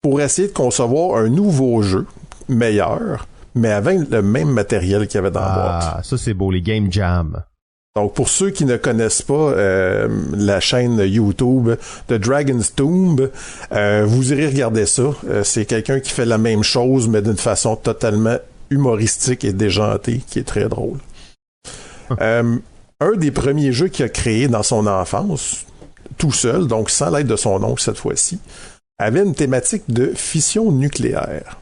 pour essayer de concevoir un nouveau jeu, meilleur, mais avec le même matériel qu'il y avait dans la boîte. Ah, ça c'est beau, les Game Jam. Donc, pour ceux qui ne connaissent pas la chaîne YouTube de Dragon's Tomb, vous irez regarder ça. C'est quelqu'un qui fait la même chose, mais d'une façon totalement humoristique et déjantée, qui est très drôle. Un des premiers jeux qu'il a créé dans son enfance, tout seul, donc sans l'aide de son oncle cette fois-ci, avait une thématique de fission nucléaire.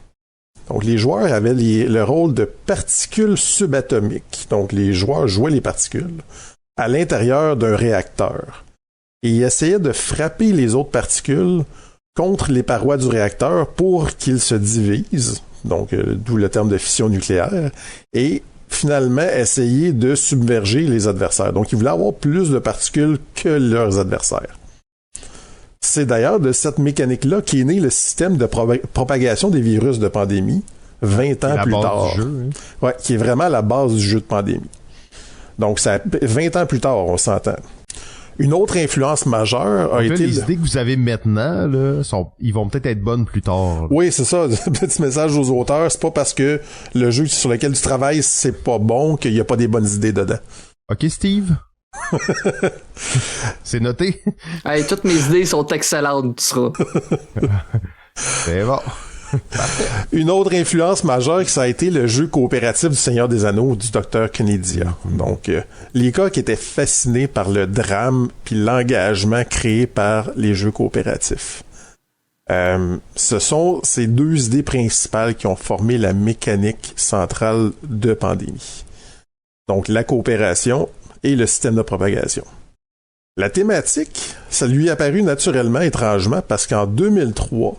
Donc, les joueurs avaient le rôle de particules subatomiques. Donc, les joueurs jouaient les particules à l'intérieur d'un réacteur. Et ils essayaient de frapper les autres particules contre les parois du réacteur pour qu'ils se divisent. Donc, d'où le terme de fission nucléaire. Et finalement, essayer de submerger les adversaires. Donc, ils voulaient avoir plus de particules que leurs adversaires. C'est d'ailleurs de cette mécanique-là qu'est né le système de propagation des virus de pandémie 20 ans plus tard. Du jeu, hein? Ouais, qui est vraiment la base du jeu de pandémie. Donc, 20 ans plus tard, on s'entend. Une autre influence majeure a été... Les idées que vous avez maintenant, là, ils vont peut-être être bonnes plus tard. Là. Oui, c'est ça. Petit message aux auteurs. C'est pas parce que le jeu sur lequel tu travailles, c'est pas bon qu'il y a pas des bonnes idées dedans. OK, Steve? C'est noté. Hey, toutes mes idées sont excellentes, tu seras. C'est bon. Une autre influence majeure, ça a été le jeu coopératif du Seigneur des Anneaux du Dr. Knidia. Donc, Leacock était fasciné par le drame puis l'engagement créé par les jeux coopératifs. Ce sont ces deux idées principales qui ont formé la mécanique centrale de Pandémie. Donc, la coopération et le système de propagation. La thématique, ça lui est apparu naturellement, étrangement, parce qu'en 2003,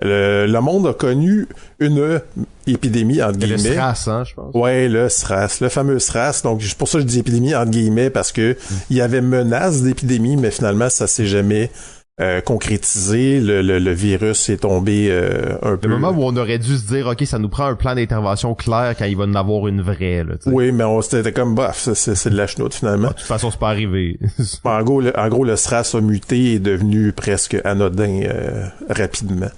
le monde a connu une épidémie, entre guillemets. Le SRAS, hein, je pense. Ouais, le SRAS, le fameux SRAS. Donc, pour ça, je dis épidémie, entre guillemets, parce que il y avait menace d'épidémie, mais finalement, ça s'est jamais concrétisé. Le virus est tombé un peu... Le moment où on aurait dû se dire, OK, ça nous prend un plan d'intervention clair quand il va en avoir une vraie, là, t'sais. Oui, mais c'était comme, bof, c'est de la chenoute, finalement. De toute façon, c'est pas arrivé. En gros, le SRAS a muté et est devenu presque anodin rapidement.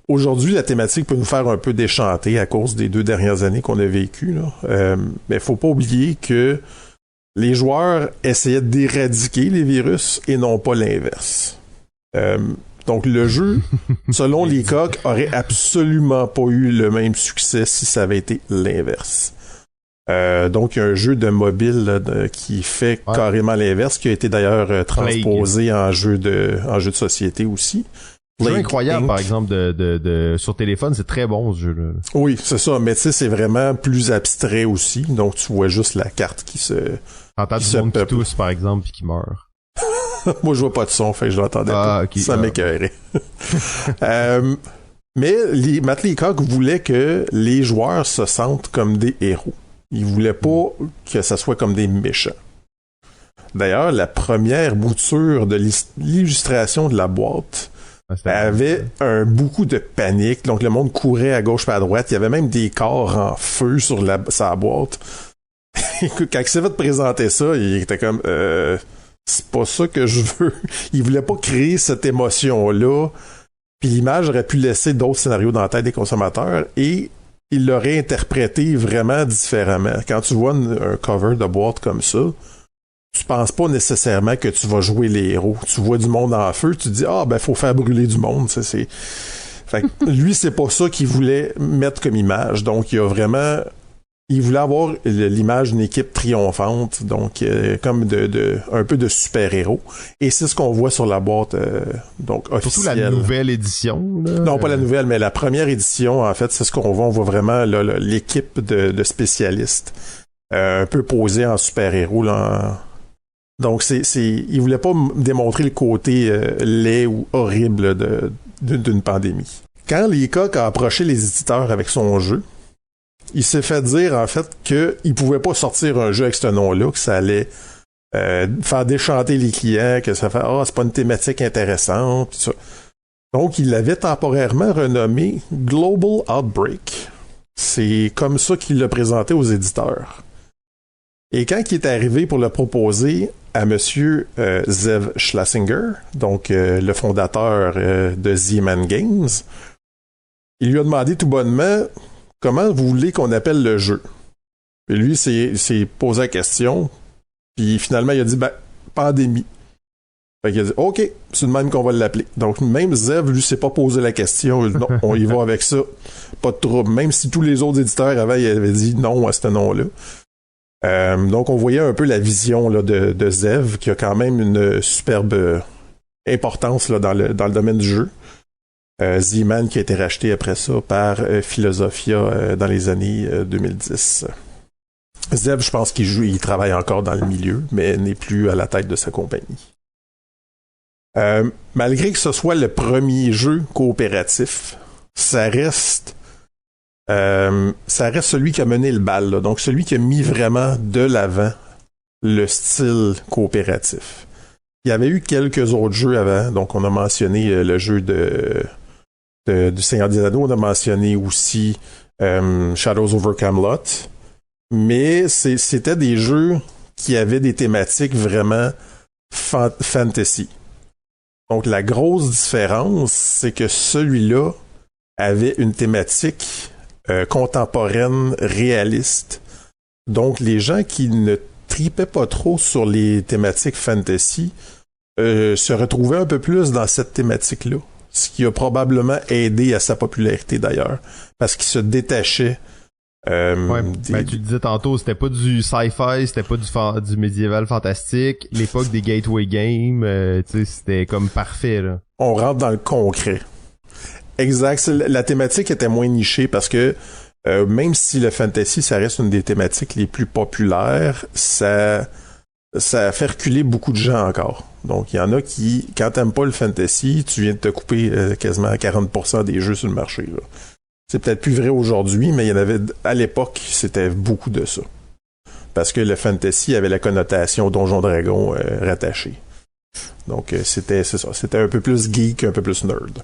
Aujourd'hui, la thématique peut nous faire un peu déchanter à cause des 2 dernières années qu'on a vécues, là. Mais faut pas oublier que les joueurs essayaient d'éradiquer les virus et non pas l'inverse. Donc le jeu, selon Leacock, aurait absolument pas eu le même succès si ça avait été l'inverse. Donc il y a un jeu de mobile là, qui fait carrément l'inverse, qui a été d'ailleurs transposé en jeu de société aussi. C'est incroyable, par exemple, de sur téléphone, c'est très bon ce jeu-là. Oui, c'est ça, mais tu sais, c'est vraiment plus abstrait aussi, donc tu vois juste la carte qui se... T'entends du monde qui tousse, par exemple, puis qui meurt. Moi, je vois pas de son, fait que je l'entendais pas. Okay, ça m'écœurait. Mais Matt Leacock voulait que les joueurs se sentent comme des héros. Il voulait pas que ça soit comme des méchants. D'ailleurs, la première mouture de l'illustration de la boîte avait beaucoup de panique, donc le monde courait à gauche et à droite. Il y avait même des corps en feu sur sa boîte. Quand il s'est fait présenter ça, il était comme c'est pas ça que je veux. Il voulait pas créer cette émotion-là. Puis l'image aurait pu laisser d'autres scénarios dans la tête des consommateurs et il l'aurait interprété vraiment différemment. Quand tu vois un cover de boîte comme ça, tu penses pas nécessairement que tu vas jouer les héros. Tu vois du monde en feu, tu te dis faut faire brûler du monde. C'est... Fait que lui, c'est pas ça qu'il voulait mettre comme image. Donc il voulait avoir l'image d'une équipe triomphante, donc comme un peu de super-héros. Et c'est ce qu'on voit sur la boîte donc officielle. Surtout la nouvelle édition. Là. Non, pas la nouvelle, mais la première édition, en fait, c'est ce qu'on voit. On voit vraiment là, l'équipe de spécialistes un peu posé en super-héros, là. Donc, il voulait pas démontrer le côté laid ou horrible d'une pandémie. Quand Leacock a approché les éditeurs avec son jeu, il s'est fait dire, en fait, qu'il pouvait pas sortir un jeu avec ce nom-là, que ça allait faire déchanter les clients, que ça fait « Ah, c'est pas une thématique intéressante », tout ça. Donc, il l'avait temporairement renommé Global Outbreak. C'est comme ça qu'il l'a présenté aux éditeurs. Et quand il est arrivé pour le proposer à monsieur Zev Schlesinger, donc le fondateur de Z-Man Games, il lui a demandé tout bonnement « Comment vous voulez qu'on appelle le jeu? » Et lui, s'est posé la question, puis finalement, il a dit « Pandémie ». Fait qu'il a dit « OK, c'est de même qu'on va l'appeler. » Donc, même Zev, lui, s'est pas posé la question. Non, on y va avec ça. Pas de trouble. Même si tous les autres éditeurs avant, ils avaient dit non à ce nom-là. Donc, on voyait un peu la vision là, de Zev, qui a quand même une superbe importance là, dans le domaine du jeu. Z-Man qui a été racheté après ça par Philosophia dans les années 2010. Zev, je pense il travaille encore dans le milieu, mais n'est plus à la tête de sa compagnie. Malgré que ce soit le premier jeu coopératif, ça reste celui qui a mené le bal, là. Donc celui qui a mis vraiment de l'avant le style coopératif. Il y avait eu quelques autres jeux avant, donc on a mentionné le jeu du Seigneur des Anneaux, on a mentionné aussi Shadows over Camelot, mais c'était des jeux qui avaient des thématiques vraiment fantasy. Donc la grosse différence, c'est que celui-là avait une thématique contemporaine, réaliste. Donc les gens qui ne tripaient pas trop sur les thématiques fantasy se retrouvaient un peu plus dans cette thématique-là. Ce qui a probablement aidé à sa popularité d'ailleurs, parce qu'il se détachait. Tu disais tantôt, c'était pas du sci-fi, c'était pas du médiéval fantastique. L'époque des gateway games, c'était comme parfait, là. On rentre dans le concret. Exact. La thématique était moins nichée parce que même si le fantasy, ça reste une des thématiques les plus populaires, ça fait reculer beaucoup de gens encore. Donc, il y en a qui, quand t'aimes pas le fantasy, tu viens de te couper quasiment 40% des jeux sur le marché, là. C'est peut-être plus vrai aujourd'hui, mais il y en avait, à l'époque, c'était beaucoup de ça. Parce que le fantasy avait la connotation Donjon Dragon rattachée. Donc, c'est ça. C'était un peu plus geek, un peu plus nerd.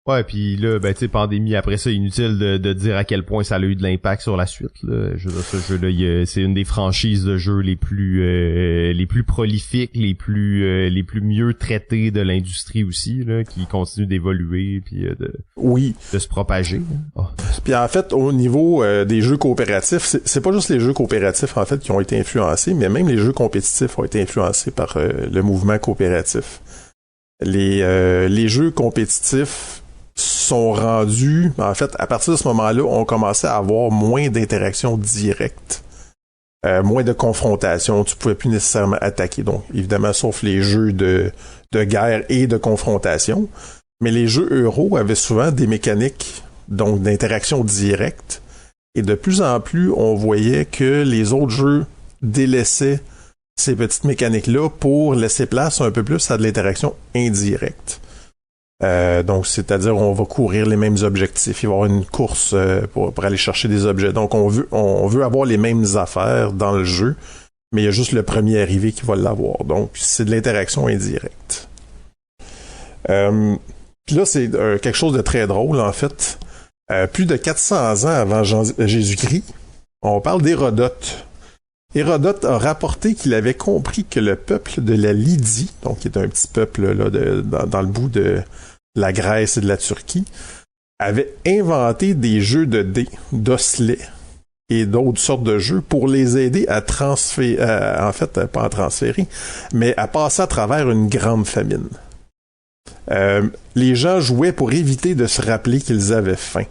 Ouais, puis là, pandémie, après ça, inutile de dire à quel point ça a eu de l'impact sur la suite, là. Je veux dire, ce jeu-là, c'est une des franchises de jeux les plus prolifiques, les plus mieux traitées de l'industrie aussi, là, qui continue d'évoluer puis de se propager. Oh. Puis en fait, au niveau des jeux coopératifs, c'est pas juste les jeux coopératifs, en fait, qui ont été influencés, mais même les jeux compétitifs ont été influencés par le mouvement coopératif. Les jeux compétitifs sont rendus, en fait, à partir de ce moment-là, on commençait à avoir moins d'interactions directes, moins de confrontations, tu pouvais plus nécessairement attaquer, donc évidemment, sauf les jeux de guerre et de confrontation, mais les jeux euro avaient souvent des mécaniques, donc d'interaction directe, et de plus en plus, on voyait que les autres jeux délaissaient ces petites mécaniques-là pour laisser place un peu plus à de l'interaction indirecte. Donc, c'est-à-dire on va courir les mêmes objectifs, il va y avoir une course pour aller chercher des objets. Donc, on veut avoir les mêmes affaires dans le jeu, mais il y a juste le premier arrivé qui va l'avoir. Donc, c'est de l'interaction indirecte. Puis là, c'est quelque chose de très drôle, en fait. Plus de 400 ans avant Jésus-Christ, on parle d'Hérodote. Hérodote a rapporté qu'il avait compris que le peuple de la Lydie, donc qui est un petit peuple là, dans le bout de la Grèce et de la Turquie, avait inventé des jeux de dés, d'osselets et d'autres sortes de jeux pour les aider à transférer, en fait, pas à transférer, mais à passer à travers une grande famine. Les gens jouaient pour éviter de se rappeler qu'ils avaient faim.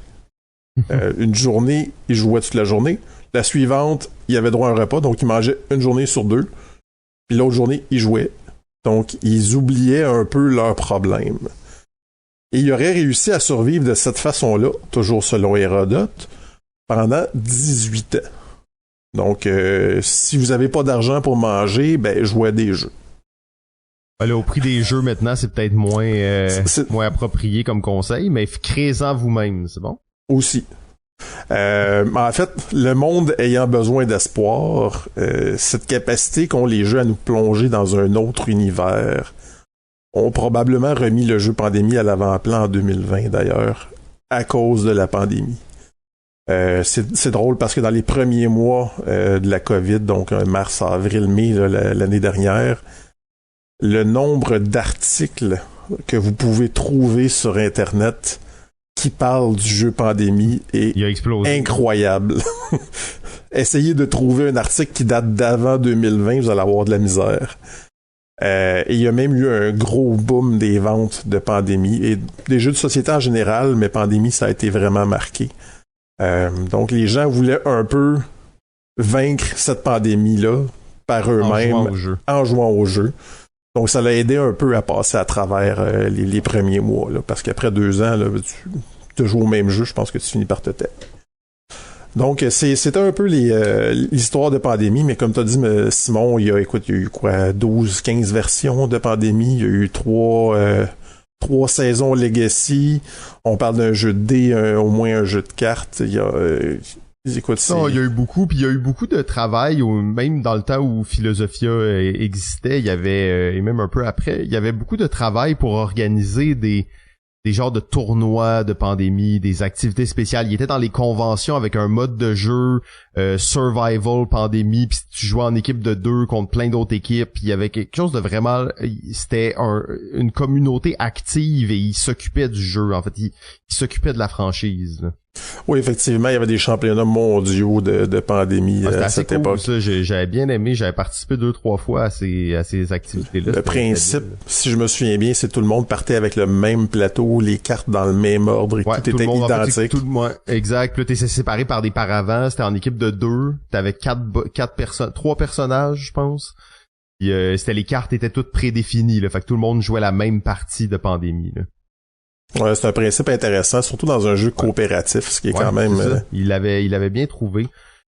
Une journée, ils jouaient toute la journée. La suivante, il avait droit à un repas, donc ils mangeaient une journée sur deux. Puis l'autre journée, ils jouaient. Donc, ils oubliaient un peu leurs problèmes. Et ils auraient réussi à survivre de cette façon-là, toujours selon Hérodote, pendant 18 ans. Donc, si vous avez pas d'argent pour manger, ben jouez à des jeux. Là, au prix des jeux maintenant, c'est peut-être moins approprié comme conseil, mais créez-en vous-même, c'est bon? Aussi. En fait, le monde ayant besoin d'espoir, cette capacité qu'ont les jeux à nous plonger dans un autre univers, ont probablement remis le jeu Pandémie à l'avant-plan en 2020 d'ailleurs, à cause de la pandémie. C'est drôle parce que dans les premiers mois de la COVID, donc mars, avril, mai l'année dernière, le nombre d'articles que vous pouvez trouver sur Internet qui parlent du jeu Pandémie est incroyable. Essayez de trouver un article qui date d'avant 2020, vous allez avoir de la misère. Et il y a même eu un gros boom des ventes de Pandémie et des jeux de société en général, mais Pandémie, ça a été vraiment marqué. Donc les gens voulaient un peu vaincre cette pandémie-là par eux-mêmes en jouant au jeu. Donc ça l'a aidé un peu à passer à travers les premiers mois, là, parce qu'apraprès 2 ans, là, tu joues au même jeu, je pense que tu finis par te taire. Donc c'était un peu l'histoire de Pandémie, mais comme tu as dit, Simon, il y a eu quoi, 12-15 versions de Pandémie, il y a eu 3 saisons Legacy, on parle d'un jeu de dés, au moins un jeu de cartes, il y a... Non, il y a eu beaucoup, puis il y a eu beaucoup de travail, même dans le temps où Philosophia existait, il y avait, et même un peu après, il y avait beaucoup de travail pour organiser des genres de tournois de Pandémie, des activités spéciales. Il était dans les conventions avec un mode de jeu survival Pandémie, puis tu jouais en équipe de 2 contre plein d'autres équipes, puis il y avait quelque chose de vraiment... C'était une communauté active et il s'occupait du jeu, en fait. Il s'occupait de la franchise, là. Oui, effectivement, il y avait des championnats mondiaux de Pandémie à cette époque. Ça, j'avais bien aimé, j'avais participé 2-3 fois à ces activités-là. Le principe, si je me souviens bien, c'est que tout le monde partait avec le même plateau, les cartes dans le même ordre et tout était identique. Exact. Puis là, t'es séparé par des paravents, c'était en équipe de 2, t'avais 3 personnages, je pense. Puis, c'était les cartes étaient toutes prédéfinies, là, fait que tout le monde jouait la même partie de Pandémie, là. Ouais, c'est un principe intéressant, surtout dans un jeu coopératif, ce qui est quand même... Il l'avait bien trouvé.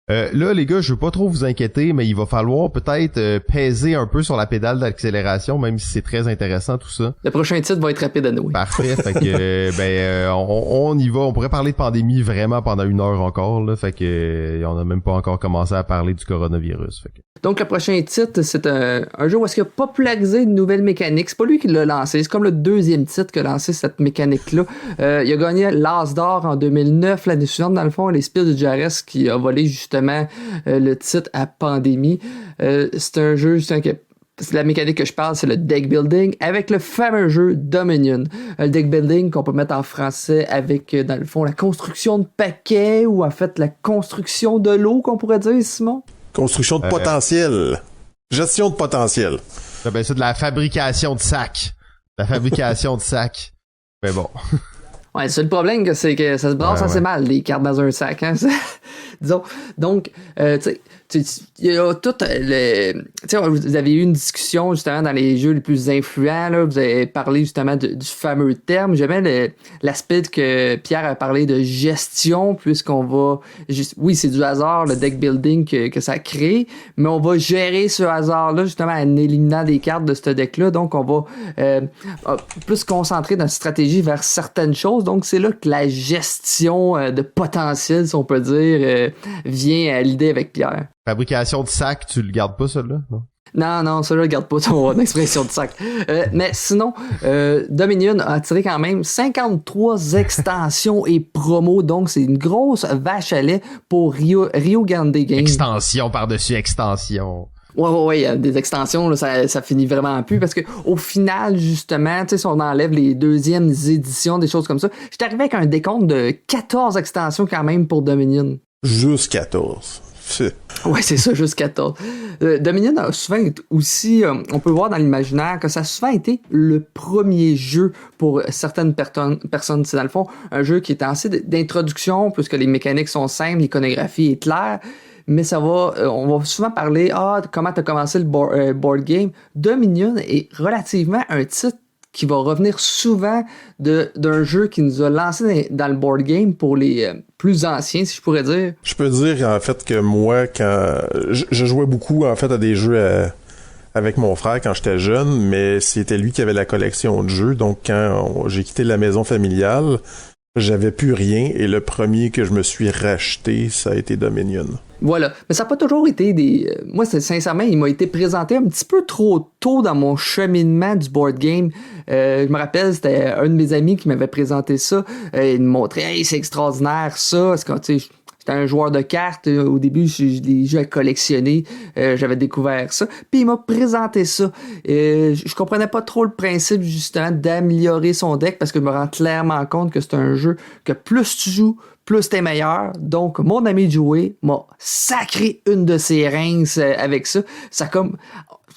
Là, les gars, je veux pas trop vous inquiéter, mais il va falloir peut-être peser un peu sur la pédale d'accélération, même si c'est très intéressant tout ça. Le prochain titre va être rapide à nous. Parfait, fait que on y va. On pourrait parler de Pandémie vraiment pendant 1 heure encore, là, fait que on a même pas encore commencé à parler du coronavirus. Fait que... Donc le prochain titre, c'est un jeu où est-ce qu'il a popularisé une nouvelle mécanique. C'est pas lui qui l'a lancé, c'est comme le 2e titre qui a lancé cette mécanique-là. Il a gagné l'As d'or en 2009, l'année suivante, dans le fond, les Spiels de Jarez qui a volé justement le titre à Pandémie. C'est un jeu, c'est la mécanique que je parle, c'est le deck building avec le fameux jeu Dominion. Le deck building qu'on peut mettre en français avec, dans le fond, la construction de paquets ou en fait la construction de l'eau, qu'on pourrait dire, Simon? Construction de potentiel. Gestion de potentiel. C'est de la fabrication de sacs. La fabrication de sacs. Mais bon. Ouais, c'est le problème, c'est que ça se brasse assez mal, les cartes dans un sac, hein. Disons. Donc, tu sais, il y a tout le... Tu sais, vous avez eu une discussion, justement, dans les jeux les plus influents, là. Vous avez parlé, justement, du fameux terme. J'aimais l'aspect que Pierre a parlé de gestion, puisqu'on va... Oui, c'est du hasard, le deck building que ça crée, mais on va gérer ce hasard-là, justement, en éliminant des cartes de ce deck-là. Donc, on va plus concentrer notre stratégie vers certaines choses. Donc, c'est là que la gestion de potentiel, si on peut dire, vient à l'idée avec Pierre. Fabrication de sacs, tu le gardes pas, celui-là? Non, celui-là, je garde pas ton expression de sac. Mais sinon, Dominion a tiré quand même 53 extensions et promos, donc c'est une grosse vache à lait pour Rio Grande Games. Extension par-dessus extension. Ouais, il y a des extensions, là, ça finit vraiment plus, parce que au final, justement, tu sais, si on enlève les 2e éditions, des choses comme ça, j'étais arrivé avec un décompte de 14 extensions quand même pour Dominion. Juste 14. Ouais, c'est ça, juste 14. Dominion a souvent été aussi, on peut voir dans l'imaginaire que ça a souvent été le premier jeu pour certaines personnes. C'est dans le fond un jeu qui est assez d'introduction, puisque les mécaniques sont simples, l'iconographie est claire. Mais on va souvent parler, comment t'as commencé le board game. Dominion est relativement un titre qui va revenir souvent d'un jeu qui nous a lancé dans le board game pour les plus anciens, si je pourrais dire. Je peux dire en fait que moi, quand je jouais beaucoup en fait à des jeux avec mon frère quand j'étais jeune, mais c'était lui qui avait la collection de jeux. Donc quand j'ai quitté la maison familiale, j'avais plus rien et le premier que je me suis racheté, ça a été Dominion. Voilà. Mais ça n'a pas toujours été des... Moi, sincèrement, il m'a été présenté un petit peu trop tôt dans mon cheminement du board game. Je me rappelle, c'était un de mes amis qui m'avait présenté ça. Il me montrait, hey, c'est extraordinaire, ça. C'est quand, tu sais, j'étais un joueur de cartes. Au début, les jeux à collectionner. J'avais découvert ça. Puis il m'a présenté ça. Je comprenais pas trop le principe, justement, d'améliorer son deck parce que je me rends clairement compte que c'est un jeu que plus tu joues, plus t'es meilleur. Donc, mon ami Joey m'a sacré une de ses rings avec ça. Ça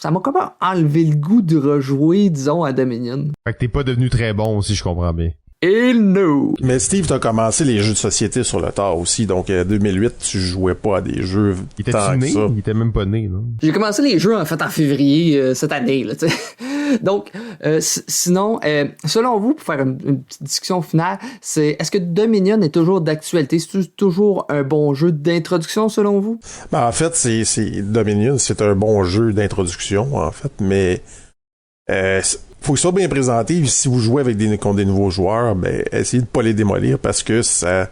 m'a comme enlevé le goût de rejouer, disons, à Dominion. Fait que t'es pas devenu très bon, si je comprends bien. Et no! Mais Steve, t'as commencé les jeux de société sur le tard aussi, donc en 2008, tu jouais pas à des jeux tant que né? ça. Il était même pas né, non? J'ai commencé les jeux, en fait, en février cette année, là, tu sais. Donc, sinon, selon vous, pour faire une petite discussion finale, est-ce que Dominion est toujours d'actualité? C'est toujours un bon jeu d'introduction, selon vous? Ben, en fait, Dominion, c'est un bon jeu d'introduction, en fait, mais faut que ça soit bien présenté. Si vous jouez avec contre des nouveaux joueurs, ben essayez de pas les démolir parce que ça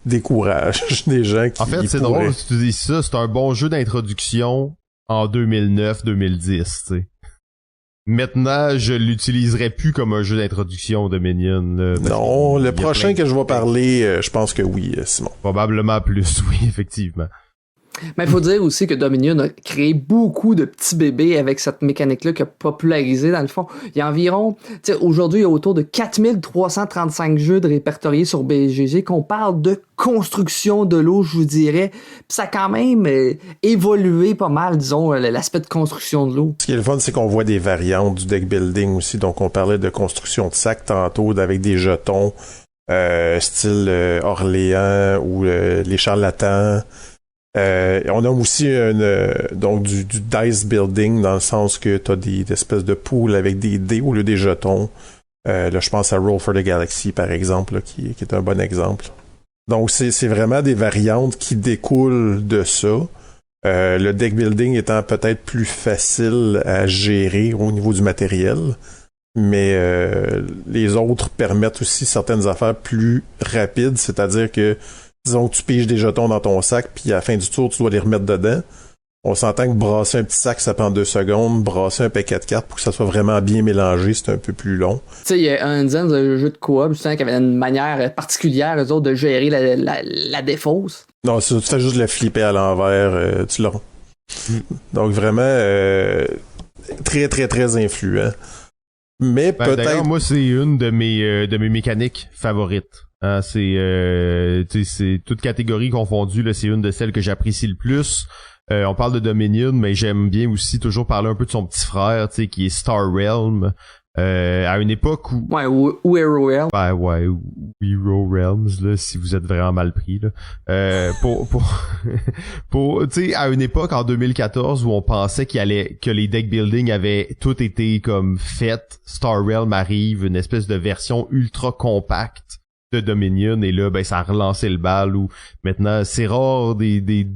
décourage des gens qui... En fait, c'est drôle si tu dis ça, c'est un bon jeu d'introduction en 2009-2010, tu sais. Maintenant, je l'utiliserai plus comme un jeu d'introduction Dominion. Non, le prochain que je vais parler, je pense que oui, Simon. Probablement plus, oui, effectivement. Mais il faut dire aussi que Dominion a créé beaucoup de petits bébés avec cette mécanique-là qu'il a popularisé dans le fond. Il y a environ, tu sais, aujourd'hui, il y a autour de 4335 jeux de répertoriés sur BGG qu'on parle de construction de l'eau, je vous dirais. Puis ça a quand même évolué pas mal, disons, l'aspect de construction de l'eau. Ce qui est le fun, c'est qu'on voit des variantes du deck building aussi. Donc, on parlait de construction de sacs tantôt, avec des jetons, style Orléans ou les charlatans. On a aussi donc du dice building dans le sens que t'as des espèces de poules avec des dés au lieu des jetons. Là, je pense à Roll for the Galaxy, par exemple, là, qui est un bon exemple. Donc, c'est vraiment des variantes qui découlent de ça. Le deck building étant peut-être plus facile à gérer au niveau du matériel. Mais les autres permettent aussi certaines affaires plus rapides, c'est-à-dire que disons que tu piges des jetons dans ton sac, puis à la fin du tour, tu dois les remettre dedans. On s'entend que brasser un petit sac, ça prend 2 secondes. Brasser un paquet de cartes pour que ça soit vraiment bien mélangé, c'est un peu plus long. Tu sais, il y a un dizaine de jeux de coop, justement, qui avaient une manière particulière, eux autres, de gérer la défausse. Non, tu fais juste le flipper à l'envers, tu l'as. Donc vraiment, très, très, très influent. Mais peut-être... D'ailleurs, moi, c'est une de mes mécaniques favorites. Hein, c'est toute catégorie confondue, là, c'est une de celles que j'apprécie le plus. On parle de Dominion, mais j'aime bien aussi toujours parler un peu de son petit frère, tu sais, qui est Star Realm. À une époque où... Ouais, ou Hero Realm. Ben ouais, ou Hero Realms, là, si vous êtes vraiment mal pris, là. Tu sais, à une époque, en 2014, où on pensait que les deck building avaient tout été comme fait, Star Realm arrive, une espèce de version ultra compacte de Dominion, et là, ben, ça a relancé le bal, où maintenant, c'est rare, des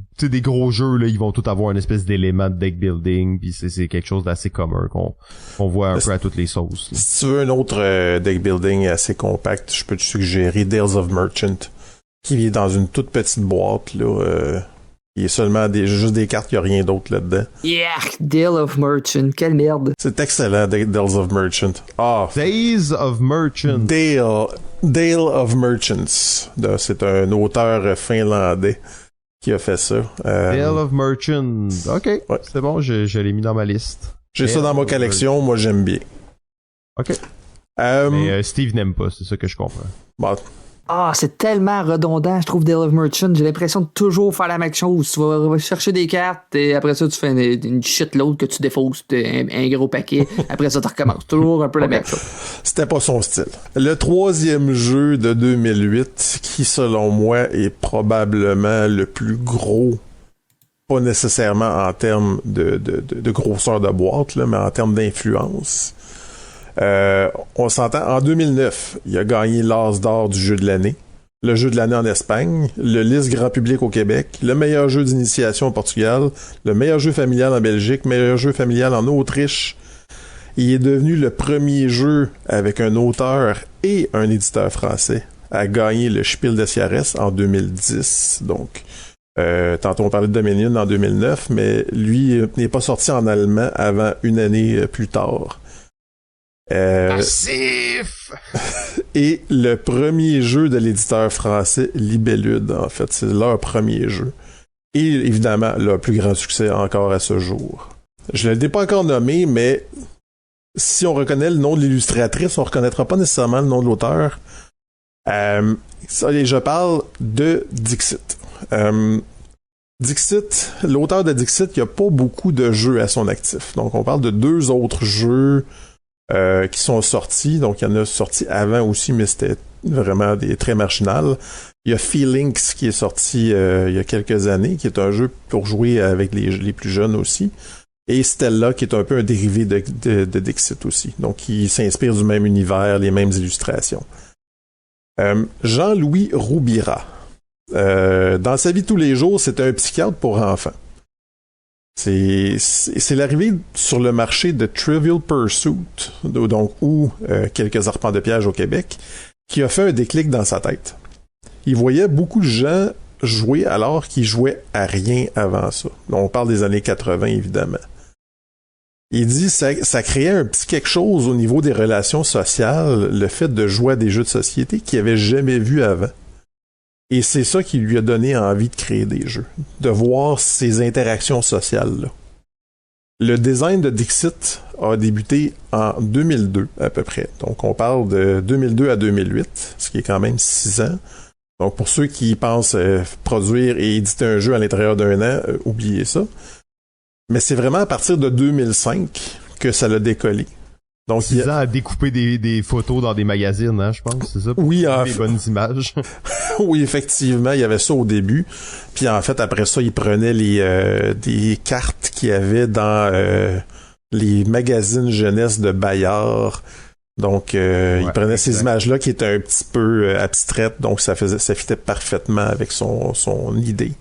gros jeux, là, ils vont tous avoir une espèce d'élément de deck building, puis c'est quelque chose d'assez commun qu'on voit un peu à toutes les sauces, là. Si tu veux un autre deck building assez compact, je peux te suggérer Tales of Merchant, qui est dans une toute petite boîte, là, il est seulement juste des cartes, il n'y a rien d'autre là-dedans. Yeah! Tales of Merchant, quelle merde! C'est excellent, Tales of Merchant. Ah! Days of Merchant. Dale of Merchants. C'est un auteur finlandais qui a fait ça. Dale of Merchant. OK, ouais. C'est bon, je l'ai mis dans ma liste. J'ai ça dans ma collection, moi j'aime bien. OK. Mais Steve n'aime pas, c'est ça que je comprends. Bon. Ah, c'est tellement redondant, je trouve, Tale of Merchant. J'ai l'impression de toujours faire la même chose. Tu vas chercher des cartes et après ça, tu fais une shitload que tu défausses, un gros paquet. Après ça, tu recommences. Toujours un peu la même chose. C'était pas son style. Le troisième jeu de 2008, qui selon moi est probablement le plus gros, pas nécessairement en termes de grosseur de boîte, là, mais en termes d'influence. On s'entend, en 2009, il a gagné l'As d'or du jeu de l'année, le jeu de l'année en Espagne, le Lys grand public au Québec, le meilleur jeu d'initiation au Portugal, le meilleur jeu familial en Belgique, meilleur jeu familial en Autriche. Il est devenu le premier jeu avec un auteur et un éditeur français à gagner le Spiel des Jahres en 2010. Donc, tantôt on parlait de Dominion en 2009, mais lui n'est pas sorti en allemand avant une année plus tard. Massif! Et le premier jeu de l'éditeur français, Libellude, en fait, c'est leur premier jeu. Et évidemment, leur plus grand succès encore à ce jour. Je ne l'ai pas encore nommé, mais si on reconnaît le nom de l'illustratrice, on ne reconnaîtra pas nécessairement le nom de l'auteur. Je parle de Dixit. Dixit, l'auteur de Dixit, il n'y a pas beaucoup de jeux à son actif. Donc, on parle de 2 autres jeux qui sont sortis. Donc, il y en a sortis avant aussi, mais c'était vraiment des très marginales. Il y a Feelings qui est sorti il y a quelques années, qui est un jeu pour jouer avec les plus jeunes aussi. Et Stella, qui est un peu un dérivé de Dixit aussi. Donc, qui s'inspire du même univers, les mêmes illustrations. Jean-Louis Roubira. Dans sa vie de tous les jours, c'est un psychiatre pour enfants. C'est l'arrivée sur le marché de Trivial Pursuit, donc ou quelques arpents de piège au Québec, qui a fait un déclic dans sa tête. Il voyait beaucoup de gens jouer alors qu'ils jouaient à rien avant ça. On parle des années 80, évidemment. Il dit ça créait un petit quelque chose au niveau des relations sociales, le fait de jouer à des jeux de société qu'il n'avait jamais vu avant. Et c'est ça qui lui a donné envie de créer des jeux, de voir ces interactions sociales-là. Le design de Dixit a débuté en 2002 à peu près. Donc on parle de 2002 à 2008, ce qui est quand même 6 ans. Donc pour ceux qui pensent produire et éditer un jeu à l'intérieur d'un an, oubliez ça. Mais c'est vraiment à partir de 2005 que ça l'a décollé. Donc 6 ans à découper des photos dans des magazines, hein, je pense, c'est ça? Oui, des bonnes images. Oui, effectivement, il y avait ça au début. Puis en fait, après ça, il prenait des cartes qu'il y avait dans les magazines jeunesse de Bayard. Donc, il prenait ces images-là qui étaient un petit peu abstraites, donc ça fitait parfaitement avec son idée.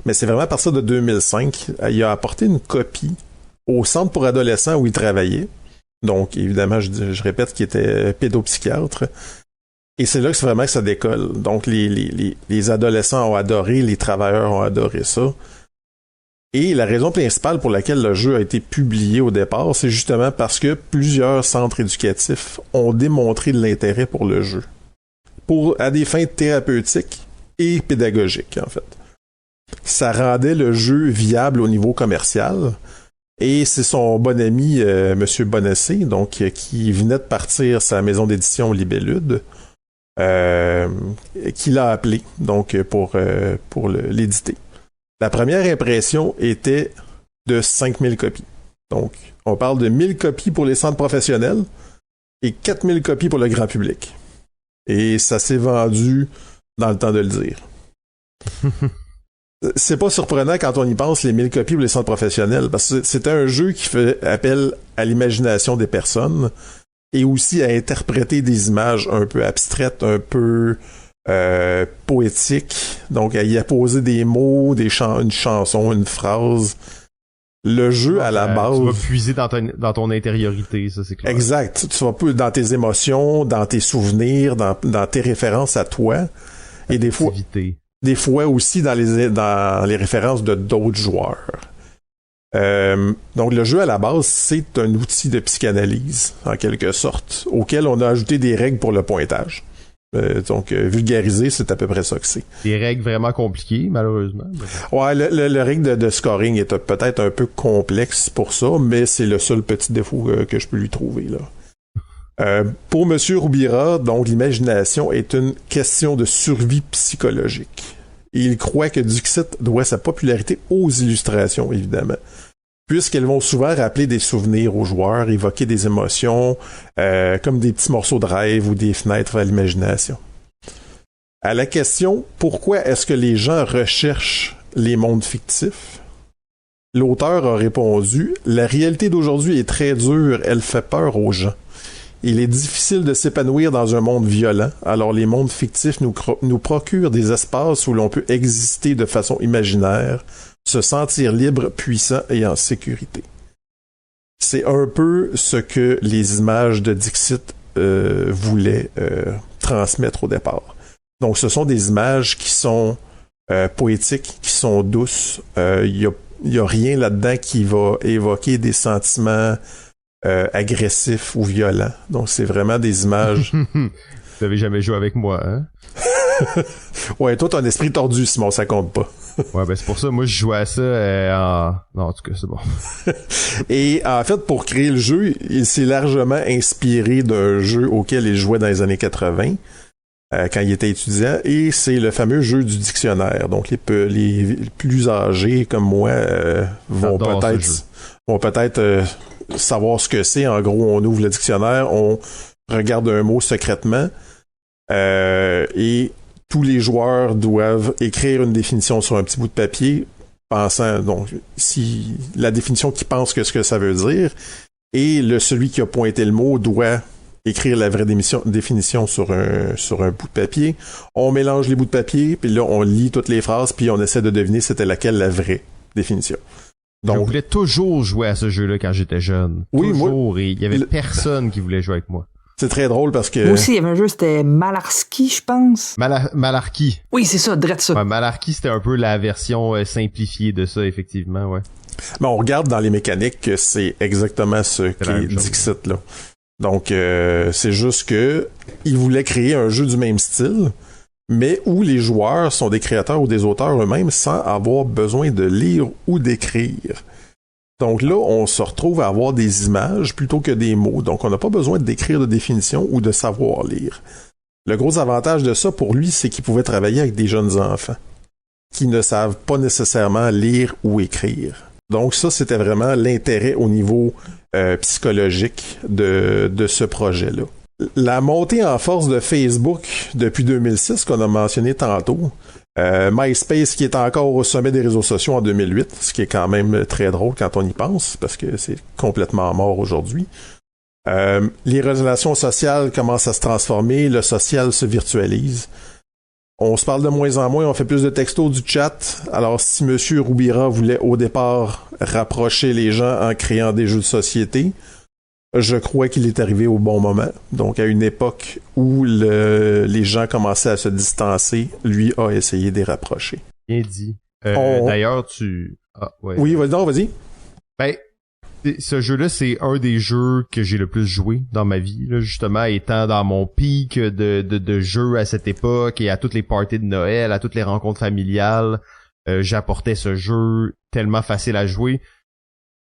Mais c'est vraiment à partir de 2005, il a apporté une copie au centre pour adolescents où il travaillait. Donc, évidemment, je répète qu'il était pédopsychiatre. Et c'est là que c'est vraiment que ça décolle. Donc, les adolescents ont adoré, les travailleurs ont adoré ça. Et la raison principale pour laquelle le jeu a été publié au départ, c'est justement parce que plusieurs centres éducatifs ont démontré de l'intérêt pour le jeu. À des fins thérapeutiques et pédagogiques, en fait. Ça rendait le jeu viable au niveau commercial. Et c'est son bon ami, Monsieur Bonassé, donc qui venait de partir sa maison d'édition Libellude, qui l'a appelé donc pour l'éditer. La première impression était de 5000 copies. Donc, on parle de 1000 copies pour les centres professionnels et 4000 copies pour le grand public. Et ça s'est vendu dans le temps de le dire. C'est pas surprenant quand on y pense, les 1000 copies pour les centres professionnels, parce que c'était un jeu qui fait appel à l'imagination des personnes et aussi à interpréter des images un peu abstraites, un peu poétiques. Donc, à y apposer des mots, une chanson, une phrase. Le jeu, à la base... Tu vas puiser dans ton intériorité, ça, c'est clair. Exact. Tu vas plus dans tes émotions, dans tes souvenirs, dans tes références à toi. Et des fois aussi dans les références de d'autres joueurs. Donc le jeu à la base, c'est un outil de psychanalyse, en quelque sorte, auquel on a ajouté des règles pour le pointage. Donc vulgarisé, c'est à peu près ça que c'est. Des règles vraiment compliquées, malheureusement. Ouais, le règle de scoring est peut-être un peu complexe pour ça, mais c'est le seul petit défaut que je peux lui trouver là. Pour Monsieur Roubira, donc l'imagination est une question de survie psychologique. Il croit que Dixit doit sa popularité aux illustrations, évidemment, puisqu'elles vont souvent rappeler des souvenirs aux joueurs, évoquer des émotions, comme des petits morceaux de rêve ou des fenêtres à l'imagination. À la question « Pourquoi est-ce que les gens recherchent les mondes fictifs ?» l'auteur a répondu « La réalité d'aujourd'hui est très dure, elle fait peur aux gens. Il est difficile de s'épanouir dans un monde violent, alors les mondes fictifs nous procurent des espaces où l'on peut exister de façon imaginaire, se sentir libre, puissant et en sécurité. C'est un peu ce que les images de Dixit voulaient transmettre au départ. Donc ce sont des images qui sont poétiques, qui sont douces. Il y a rien là-dedans qui va évoquer des sentiments agressifs ou violents. Donc c'est vraiment des images... Vous avez jamais joué avec moi, hein? Ouais, toi, t'as un esprit tordu, Simon, ça compte pas. Ouais, ben c'est pour ça, moi, je jouais à ça Non, en tout cas, c'est bon. Et en fait, pour créer le jeu, il s'est largement inspiré d'un jeu auquel il jouait dans les années 80, quand il était étudiant, et c'est le fameux jeu du dictionnaire. Donc, les plus âgés, comme moi, vont peut-être savoir ce que c'est. En gros, on ouvre le dictionnaire, on regarde un mot secrètement, et tous les joueurs doivent écrire une définition sur un petit bout de papier, pensant, donc, si la définition qu'ils pensent que ce que ça veut dire, et celui qui a pointé le mot doit écrire la vraie définition sur un bout de papier. On mélange les bouts de papier, puis là, on lit toutes les phrases, puis on essaie de deviner c'était laquelle la vraie définition. Donc, je voulais toujours jouer à ce jeu-là quand j'étais jeune. Oui, toujours, et il y avait personne qui voulait jouer avec moi. C'est très drôle parce que... Moi aussi, il y avait un jeu, c'était Malarski, je pense. Malarkey. Oui, c'est ça, drette ça. Ouais, Malarkey, c'était un peu la version simplifiée de ça, effectivement, ouais. Mais on regarde dans les mécaniques que c'est exactement ce qu'est Dixit, là. Donc, c'est juste que ils voulaient créer un jeu du même style, mais où les joueurs sont des créateurs ou des auteurs eux-mêmes sans avoir besoin de lire ou d'écrire. Donc là, on se retrouve à avoir des images plutôt que des mots. Donc, on n'a pas besoin d'écrire de définition ou de savoir lire. Le gros avantage de ça, pour lui, c'est qu'il pouvait travailler avec des jeunes enfants qui ne savent pas nécessairement lire ou écrire. Donc ça, c'était vraiment l'intérêt au niveau psychologique de ce projet-là. La montée en force de Facebook depuis 2006, qu'on a mentionné tantôt, MySpace qui est encore au sommet des réseaux sociaux en 2008, ce qui est quand même très drôle quand on y pense, parce que c'est complètement mort aujourd'hui. Les relations sociales commencent à se transformer, le social se virtualise. On se parle de moins en moins, on fait plus de textos du chat. Alors si M. Roubira voulait au départ rapprocher les gens en créant des jeux de société, je crois qu'il est arrivé au bon moment. Donc, à une époque où les gens commençaient à se distancer, lui a essayé de les rapprocher. Bien dit. D'ailleurs, ouais. Oui, vas-y. Ben, ce jeu-là, c'est un des jeux que j'ai le plus joué dans ma vie, là, justement, étant dans mon pic de jeux à cette époque et à toutes les parties de Noël, à toutes les rencontres familiales. J'apportais ce jeu tellement facile à jouer.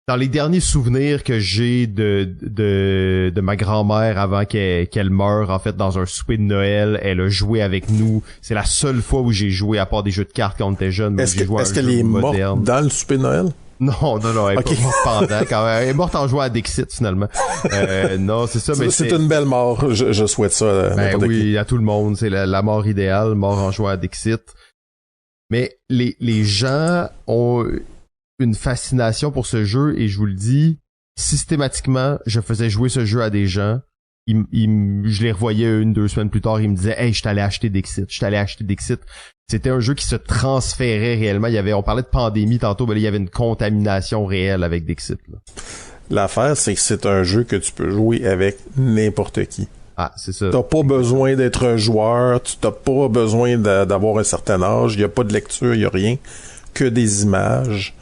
Dans les derniers souvenirs que j'ai de ma grand-mère avant qu'elle meure, en fait, dans un souper de Noël, elle a joué avec nous. C'est la seule fois où j'ai joué, à part des jeux de cartes quand on était jeune. Est-ce qu'elle est morte dans le souper de Noël? Non, elle est pas morte pendant. Quand même. Elle est morte en jouant à Dixit, finalement. Non, c'est ça. Mais c'est une belle mort. Je souhaite ça. Oui, à tout le monde. C'est la mort idéale, mort en jouant à Dixit. Mais les gens ont une fascination pour ce jeu, et je vous le dis, systématiquement, je faisais jouer ce jeu à des gens. Je les revoyais 1-2 semaines plus tard, ils me disaient « Hey, je t'allais acheter Dixit. C'était un jeu qui se transférait réellement. On parlait de pandémie tantôt, mais là, il y avait une contamination réelle avec Dixit. Là. L'affaire, c'est que c'est un jeu que tu peux jouer avec n'importe qui. Ah, c'est ça. T'as pas besoin d'être un joueur, tu t'as pas besoin d'avoir un certain âge, il y a pas de lecture, il y a rien, que des images.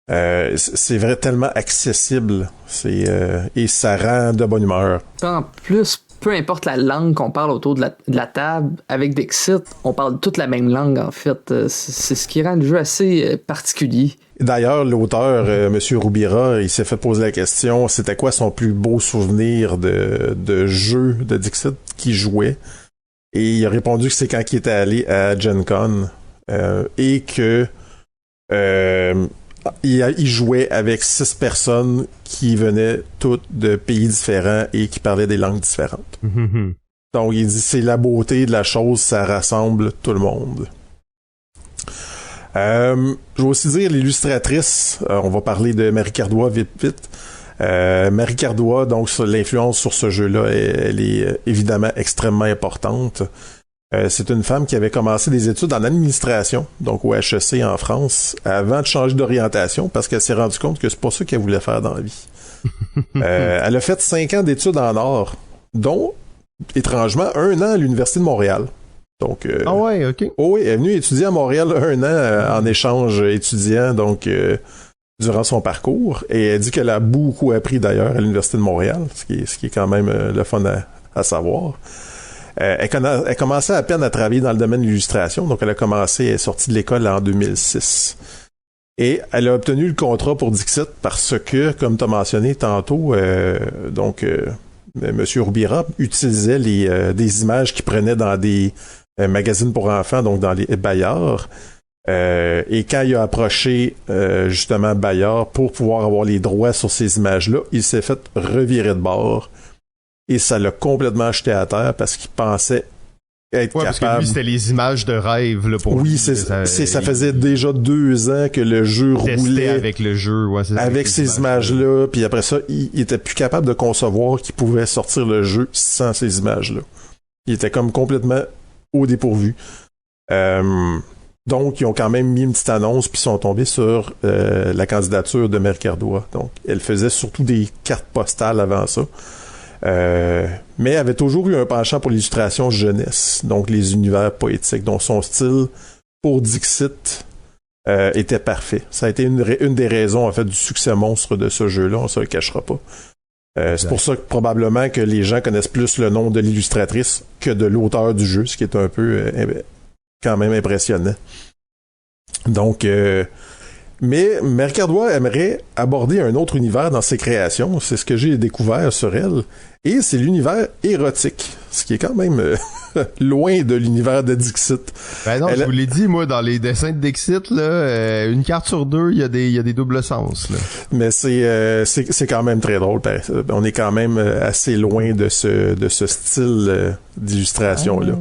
C'est vrai tellement accessible, et ça rend de bonne humeur. En plus, peu importe la langue qu'on parle autour de la table, avec Dixit, on parle toute la même langue en fait. C'est ce qui rend le jeu assez particulier. D'ailleurs, l'auteur, M. Roubira, il s'est fait poser la question, c'était quoi son plus beau souvenir de jeu de Dixit qu'il jouait? Et il a répondu que c'est quand il était allé à Gen Con, et que il jouait avec 6 personnes qui venaient toutes de pays différents et qui parlaient des langues différentes. Donc, il dit, c'est la beauté de la chose, ça rassemble tout le monde. Je vais aussi dire l'illustratrice, on va parler de Marie Cardois vite. Marie Cardua, donc l'influence sur ce jeu-là, elle est évidemment extrêmement importante. C'est une femme qui avait commencé des études en administration, donc au HEC en France, avant de changer d'orientation parce qu'elle s'est rendue compte que c'est pas ça qu'elle voulait faire dans la vie. Elle a fait 5 ans d'études en art, dont, étrangement, 1 an à l'Université de Montréal. Donc, ah ouais, ok. Oh oui, elle est venue étudier à Montréal 1 an en échange étudiant, donc durant son parcours. Et elle dit qu'elle a beaucoup appris d'ailleurs à l'Université de Montréal, ce qui est quand même le fun à savoir. Elle commençait à peine à travailler dans le domaine de l'illustration, donc elle est sortie de l'école en 2006. Et elle a obtenu le contrat pour Dixit parce que, comme tu as mentionné tantôt, Monsieur Roubira utilisait des images qu'il prenait dans des magazines pour enfants, donc dans les Bayard. Et quand il a approché justement Bayard pour pouvoir avoir les droits sur ces images-là, il s'est fait revirer de bord. Et ça l'a complètement jeté à terre parce qu'il pensait être capable... parce que lui, c'était les images de rêve là, pour lui. Oui, ça faisait déjà 2 ans que le jeu roulait avec le jeu, avec ces images-là. Puis après ça, il était plus capable de concevoir qu'il pouvait sortir le jeu sans ces images-là. Il était comme complètement au dépourvu. Donc, ils ont quand même mis une petite annonce puis sont tombés sur la candidature de Marie Cardua. Donc, elle faisait surtout des cartes postales avant ça. Mais avait toujours eu un penchant pour l'illustration jeunesse, donc les univers poétiques, dont son style pour Dixit était parfait. Ça a été une des raisons en fait du succès monstre de ce jeu-là, on se le cachera pas. C'est pour ça que probablement que les gens connaissent plus le nom de l'illustratrice que de l'auteur du jeu, ce qui est un peu quand même impressionnant. Donc mais Marie Cardua aimerait aborder un autre univers dans ses créations. C'est ce que j'ai découvert sur elle. Et c'est l'univers érotique. Ce qui est quand même loin de l'univers de Dixit. Ben non, je vous l'ai dit, moi, dans les dessins de Dixit, là, une carte sur 2, il y a des doubles sens, là. Mais c'est quand même très drôle. On est quand même assez loin de ce style d'illustration-là.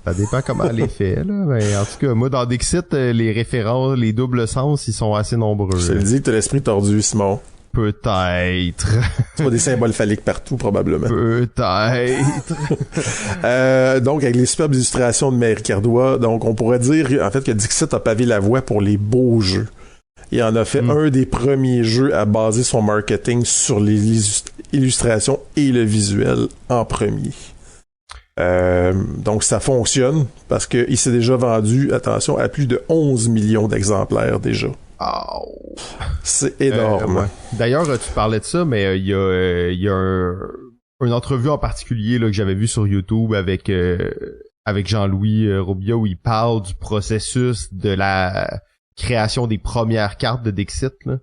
Ça dépend comment elle est faite, là. Mais en tout cas, moi, dans Dixit, les références, les doubles sens, ils sont assez nombreux. Je te le dis que t'as l'esprit tordu, Simon. Peut-être. Tu vois des symboles phalliques partout, probablement. Peut-être. Donc, avec les superbes illustrations de Marie Cardua, donc on pourrait dire, en fait, que Dixit a pavé la voie pour les beaux jeux. Il en a fait un des premiers jeux à baser son marketing sur les illustrations et le visuel en premier. Donc, ça fonctionne parce qu'il s'est déjà vendu, attention, à plus de 11 millions d'exemplaires déjà. Oh. C'est énorme. Ouais. D'ailleurs, tu parlais de ça, mais il y a une entrevue en particulier là, que j'avais vu sur YouTube avec Jean-Louis Robillard où il parle du processus de la création des premières cartes de Dixit. Là.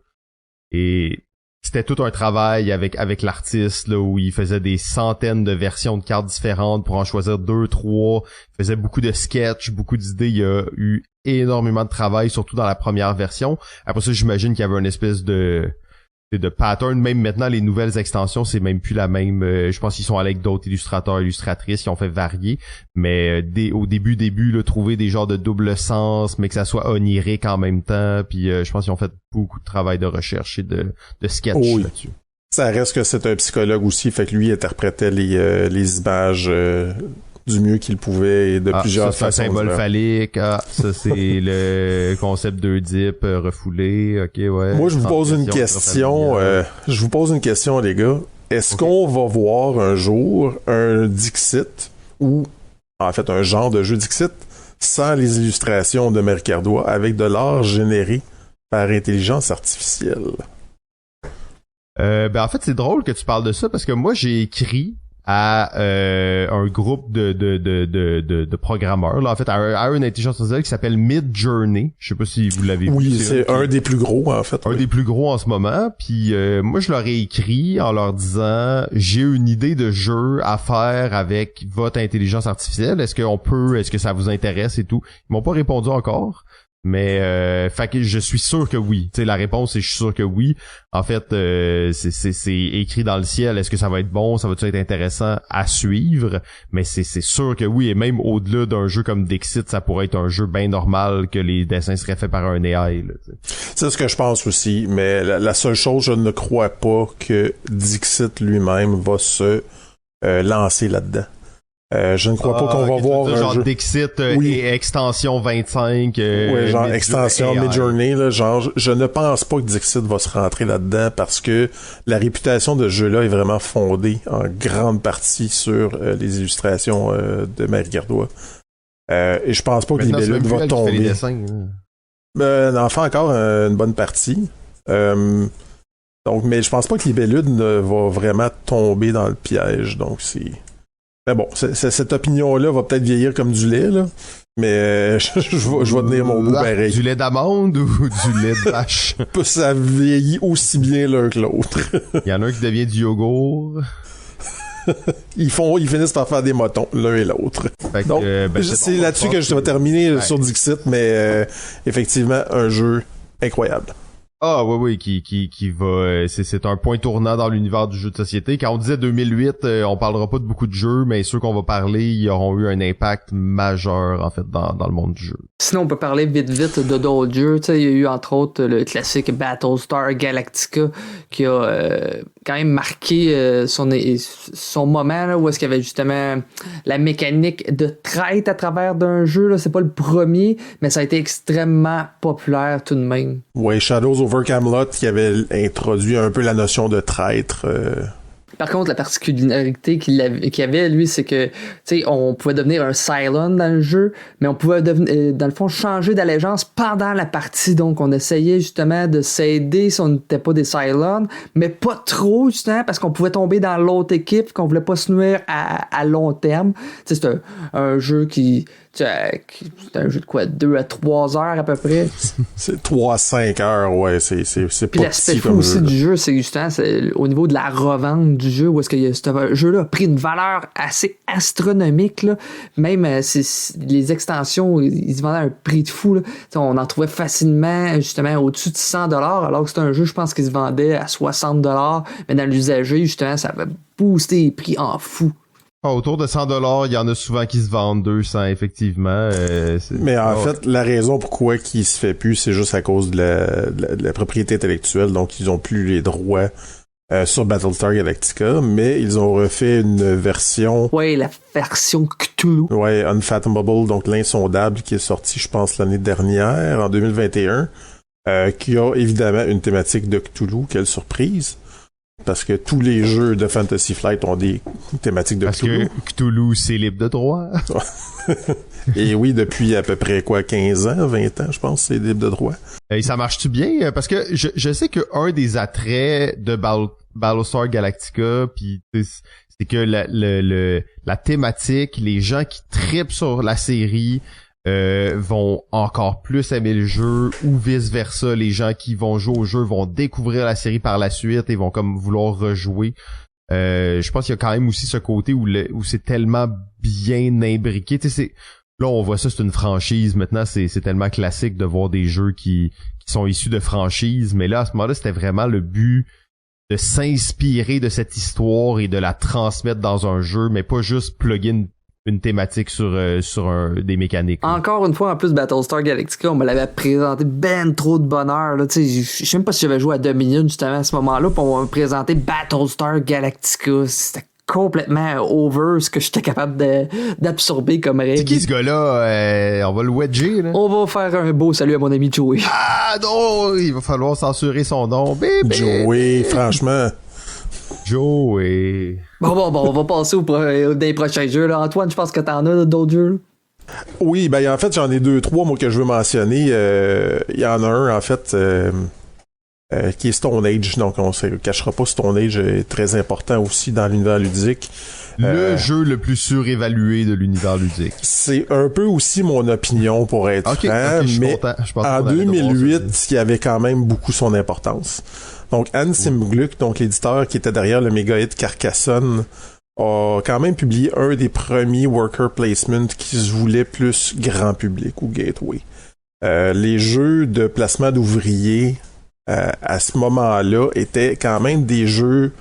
Et c'était tout un travail avec l'artiste là, où il faisait des centaines de versions de cartes différentes pour en choisir 2, 3. Il faisait beaucoup de sketchs, beaucoup d'idées. Il y a eu énormément de travail, surtout dans la première version. Après ça, j'imagine qu'il y avait une espèce de pattern. Même maintenant, les nouvelles extensions, c'est même plus la même. Je pense qu'ils sont allés avec d'autres illustrateurs, illustratrices qui ont fait varier. Mais au début, là, trouver des genres de double sens, mais que ça soit onirique en même temps. Puis je pense qu'ils ont fait beaucoup de travail de recherche et de sketch là-dessus. Ça reste que c'est un psychologue aussi, fait que lui interprétait les images du mieux qu'il pouvait et de plusieurs façons. Ça, c'est un symbole phallique. Ça, c'est le concept 2-dip refoulé. OK, ouais. Moi, je vous pose une question. Je vous pose une question, les gars. Est-ce qu'on va voir un jour un Dixit ou, en fait, un genre de jeu Dixit sans les illustrations de Marie Cardua avec de l'art généré par intelligence artificielle? En fait, c'est drôle que tu parles de ça parce que moi, j'ai écrit à un groupe de programmeurs là en fait à une intelligence artificielle qui s'appelle Midjourney. Je sais pas si vous l'avez vu. Oui, c'est un des plus gros en fait. Un des plus gros en ce moment. Puis moi je leur ai écrit en leur disant j'ai une idée de jeu à faire avec votre intelligence artificielle. Est-ce que ça vous intéresse et tout. Ils m'ont pas répondu encore. Mais fait que je suis sûr que oui. Tu sais, la réponse est je suis sûr que oui. En fait, c'est écrit dans le ciel. Est-ce que ça va être bon? Ça va-tu être intéressant à suivre? Mais c'est sûr que oui. Et même au-delà d'un jeu comme Dixit, ça pourrait être un jeu bien normal que les dessins seraient faits par un AI. Là, c'est ce que je pense aussi. Mais la seule chose, je ne crois pas que Dixit lui-même va se lancer là-dedans. Je ne crois pas qu'on va voir un genre jeu. Dixit et extension 25. Ouais, genre extension Midjourney, là, genre je ne pense pas que Dixit va se rentrer là-dedans parce que la réputation de ce jeu-là est vraiment fondée en grande partie sur les illustrations de Marie Gardois. Et je pense pas que Libellud va tomber. Dessins, on en fait encore une bonne partie. Donc, mais je pense pas que Libellud va vraiment tomber dans le piège. Donc c'est. Mais bon, cette opinion-là va peut-être vieillir comme du lait, là. Mais je vais tenir mon bout pareil. Du lait d'amande ou du lait de vache? Ça vieillit aussi bien l'un que l'autre. Il y en a un qui devient du yogourt. Ils finissent par faire des motons, l'un et l'autre. Donc, c'est là-dessus que je vais terminer sur Dixit, mais effectivement, un jeu incroyable. Ah oui, qui va c'est un point tournant dans l'univers du jeu de société. Quand on disait 2008, on parlera pas de beaucoup de jeux, mais ceux qu'on va parler, ils auront eu un impact majeur en fait dans le monde du jeu. Sinon, on peut parler vite de d'autres jeux. Tu sais, il y a eu entre autres le classique Battlestar Galactica qui a quand même marqué son moment là, où est-ce qu'il y avait justement la mécanique de traite à travers d'un jeu. Là. C'est pas le premier, mais ça a été extrêmement populaire tout de même. Ouais, Shadows over Camelot qui avait introduit un peu la notion de traître. Par contre, la particularité qu'il avait, lui, c'est que, tu sais, on pouvait devenir un Cylon dans le jeu, mais on pouvait, dans le fond, changer d'allégeance pendant la partie. Donc, on essayait justement de s'aider si on n'était pas des Cylons, mais pas trop, justement, parce qu'on pouvait tomber dans l'autre équipe, qu'on voulait pas se nuire à long terme. Tu sais, c'est un jeu c'est un jeu de quoi? 2 à 3 heures à peu près? C'est 3 à 5 heures, ouais, c'est puis pas l'aspect petit fou comme aussi jeu, du jeu, c'est justement au niveau de la revente du jeu, où est-ce que ce jeu-là a pris une valeur assez astronomique, là. Même les extensions, ils se vendaient à un prix de fou, là. On en trouvait facilement, justement, au-dessus de 100$, alors que c'est un jeu, je pense, qui se vendait à 60$, mais dans l'usager, justement, ça avait boosté les prix en fou. Autour de 100$, il y en a souvent qui se vendent 200, effectivement. Mais en fait, la raison pourquoi il se fait plus, c'est juste à cause de la propriété intellectuelle. Donc, ils ont plus les droits sur Battlestar Galactica, mais ils ont refait une version... Ouais, la version Cthulhu. Ouais, Unfathomable, donc l'insondable, qui est sorti, je pense, l'année dernière, en 2021, qui a évidemment une thématique de Cthulhu. Quelle surprise! Parce que tous les jeux de Fantasy Flight ont des thématiques de Cthulhu. Parce que Cthulhu, c'est libre de droit. Et oui, depuis à peu près 15 ans, 20 ans, je pense, c'est libre de droit. Et ça marche-tu bien? Parce que je sais que un des attraits de Battlestar Galactica, puis c'est que la thématique, les gens qui trippent sur la série vont encore plus aimer le jeu, ou vice versa, les gens qui vont jouer au jeu vont découvrir la série par la suite et vont comme vouloir rejouer. Je pense qu'il y a quand même aussi ce côté où c'est tellement bien imbriqué. Tu sais, là on voit ça, c'est une franchise. Maintenant c'est tellement classique de voir des jeux qui sont issus de franchises, mais là à ce moment-là c'était vraiment le but de s'inspirer de cette histoire et de la transmettre dans un jeu, mais pas juste plugger une thématique sur des mécaniques. Là. Encore une fois, en plus, Battlestar Galactica, on me l'avait présenté ben trop de bonheur. Là. Je sais même pas si j'avais joué à Dominion justement à ce moment-là, puis on m'a présenté Battlestar Galactica. C'était complètement over ce que j'étais capable d'absorber comme règle. C'est qui ce gars-là? On va le wedger, là. On va faire un beau salut à mon ami Joey. Ah non! Il va falloir censurer son nom. Bébé! Joey, franchement... Joey. Bon, on va passer des prochains jeux. Là. Antoine, je pense que t'en as d'autres jeux. Là. Oui, ben en fait, j'en ai 2-3, moi, que je veux mentionner. Il y en a un, en fait, qui est Stone Age. Donc, on ne cachera pas, Stone Age est très important aussi dans l'univers ludique. Le jeu le plus surévalué de l'univers ludique. C'est un peu aussi mon opinion, pour être franc, mais en 2008, il y avait quand même beaucoup son importance. Donc, Hans Zimmer, donc l'éditeur qui était derrière le méga hit Carcassonne, a quand même publié un des premiers worker placement qui se voulait plus grand public ou gateway. les jeux de placement d'ouvriers à ce moment-là étaient quand même des jeux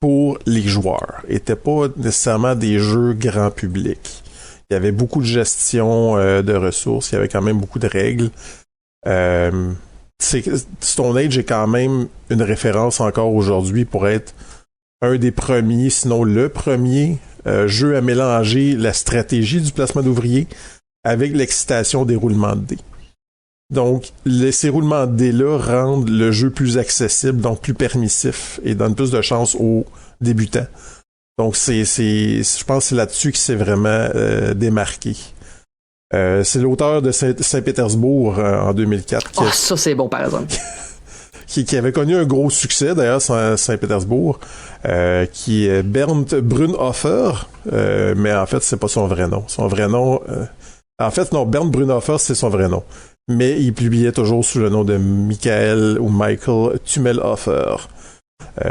pour les joueurs, étaient pas nécessairement des jeux grand public. Il y avait beaucoup de gestion de ressources, il y avait quand même beaucoup de règles. Stone Age est quand même une référence encore aujourd'hui pour être un des premiers, sinon le premier jeu à mélanger la stratégie du placement d'ouvriers avec l'excitation des roulements de dés. Donc, ces roulements de dés-là rendent le jeu plus accessible, donc plus permissif, et donnent plus de chance aux débutants. Donc, je pense que c'est là-dessus qu'il s'est vraiment démarqué. C'est l'auteur de Saint-Pétersbourg en 2004. Ça c'est bon par exemple. qui avait connu un gros succès d'ailleurs Saint-Pétersbourg, qui est Bernd Brunhofer, mais en fait c'est pas son vrai nom. Son vrai nom, Bernd Brunhofer c'est son vrai nom, mais il publiait toujours sous le nom de Michael ou Michael Tummelhofer.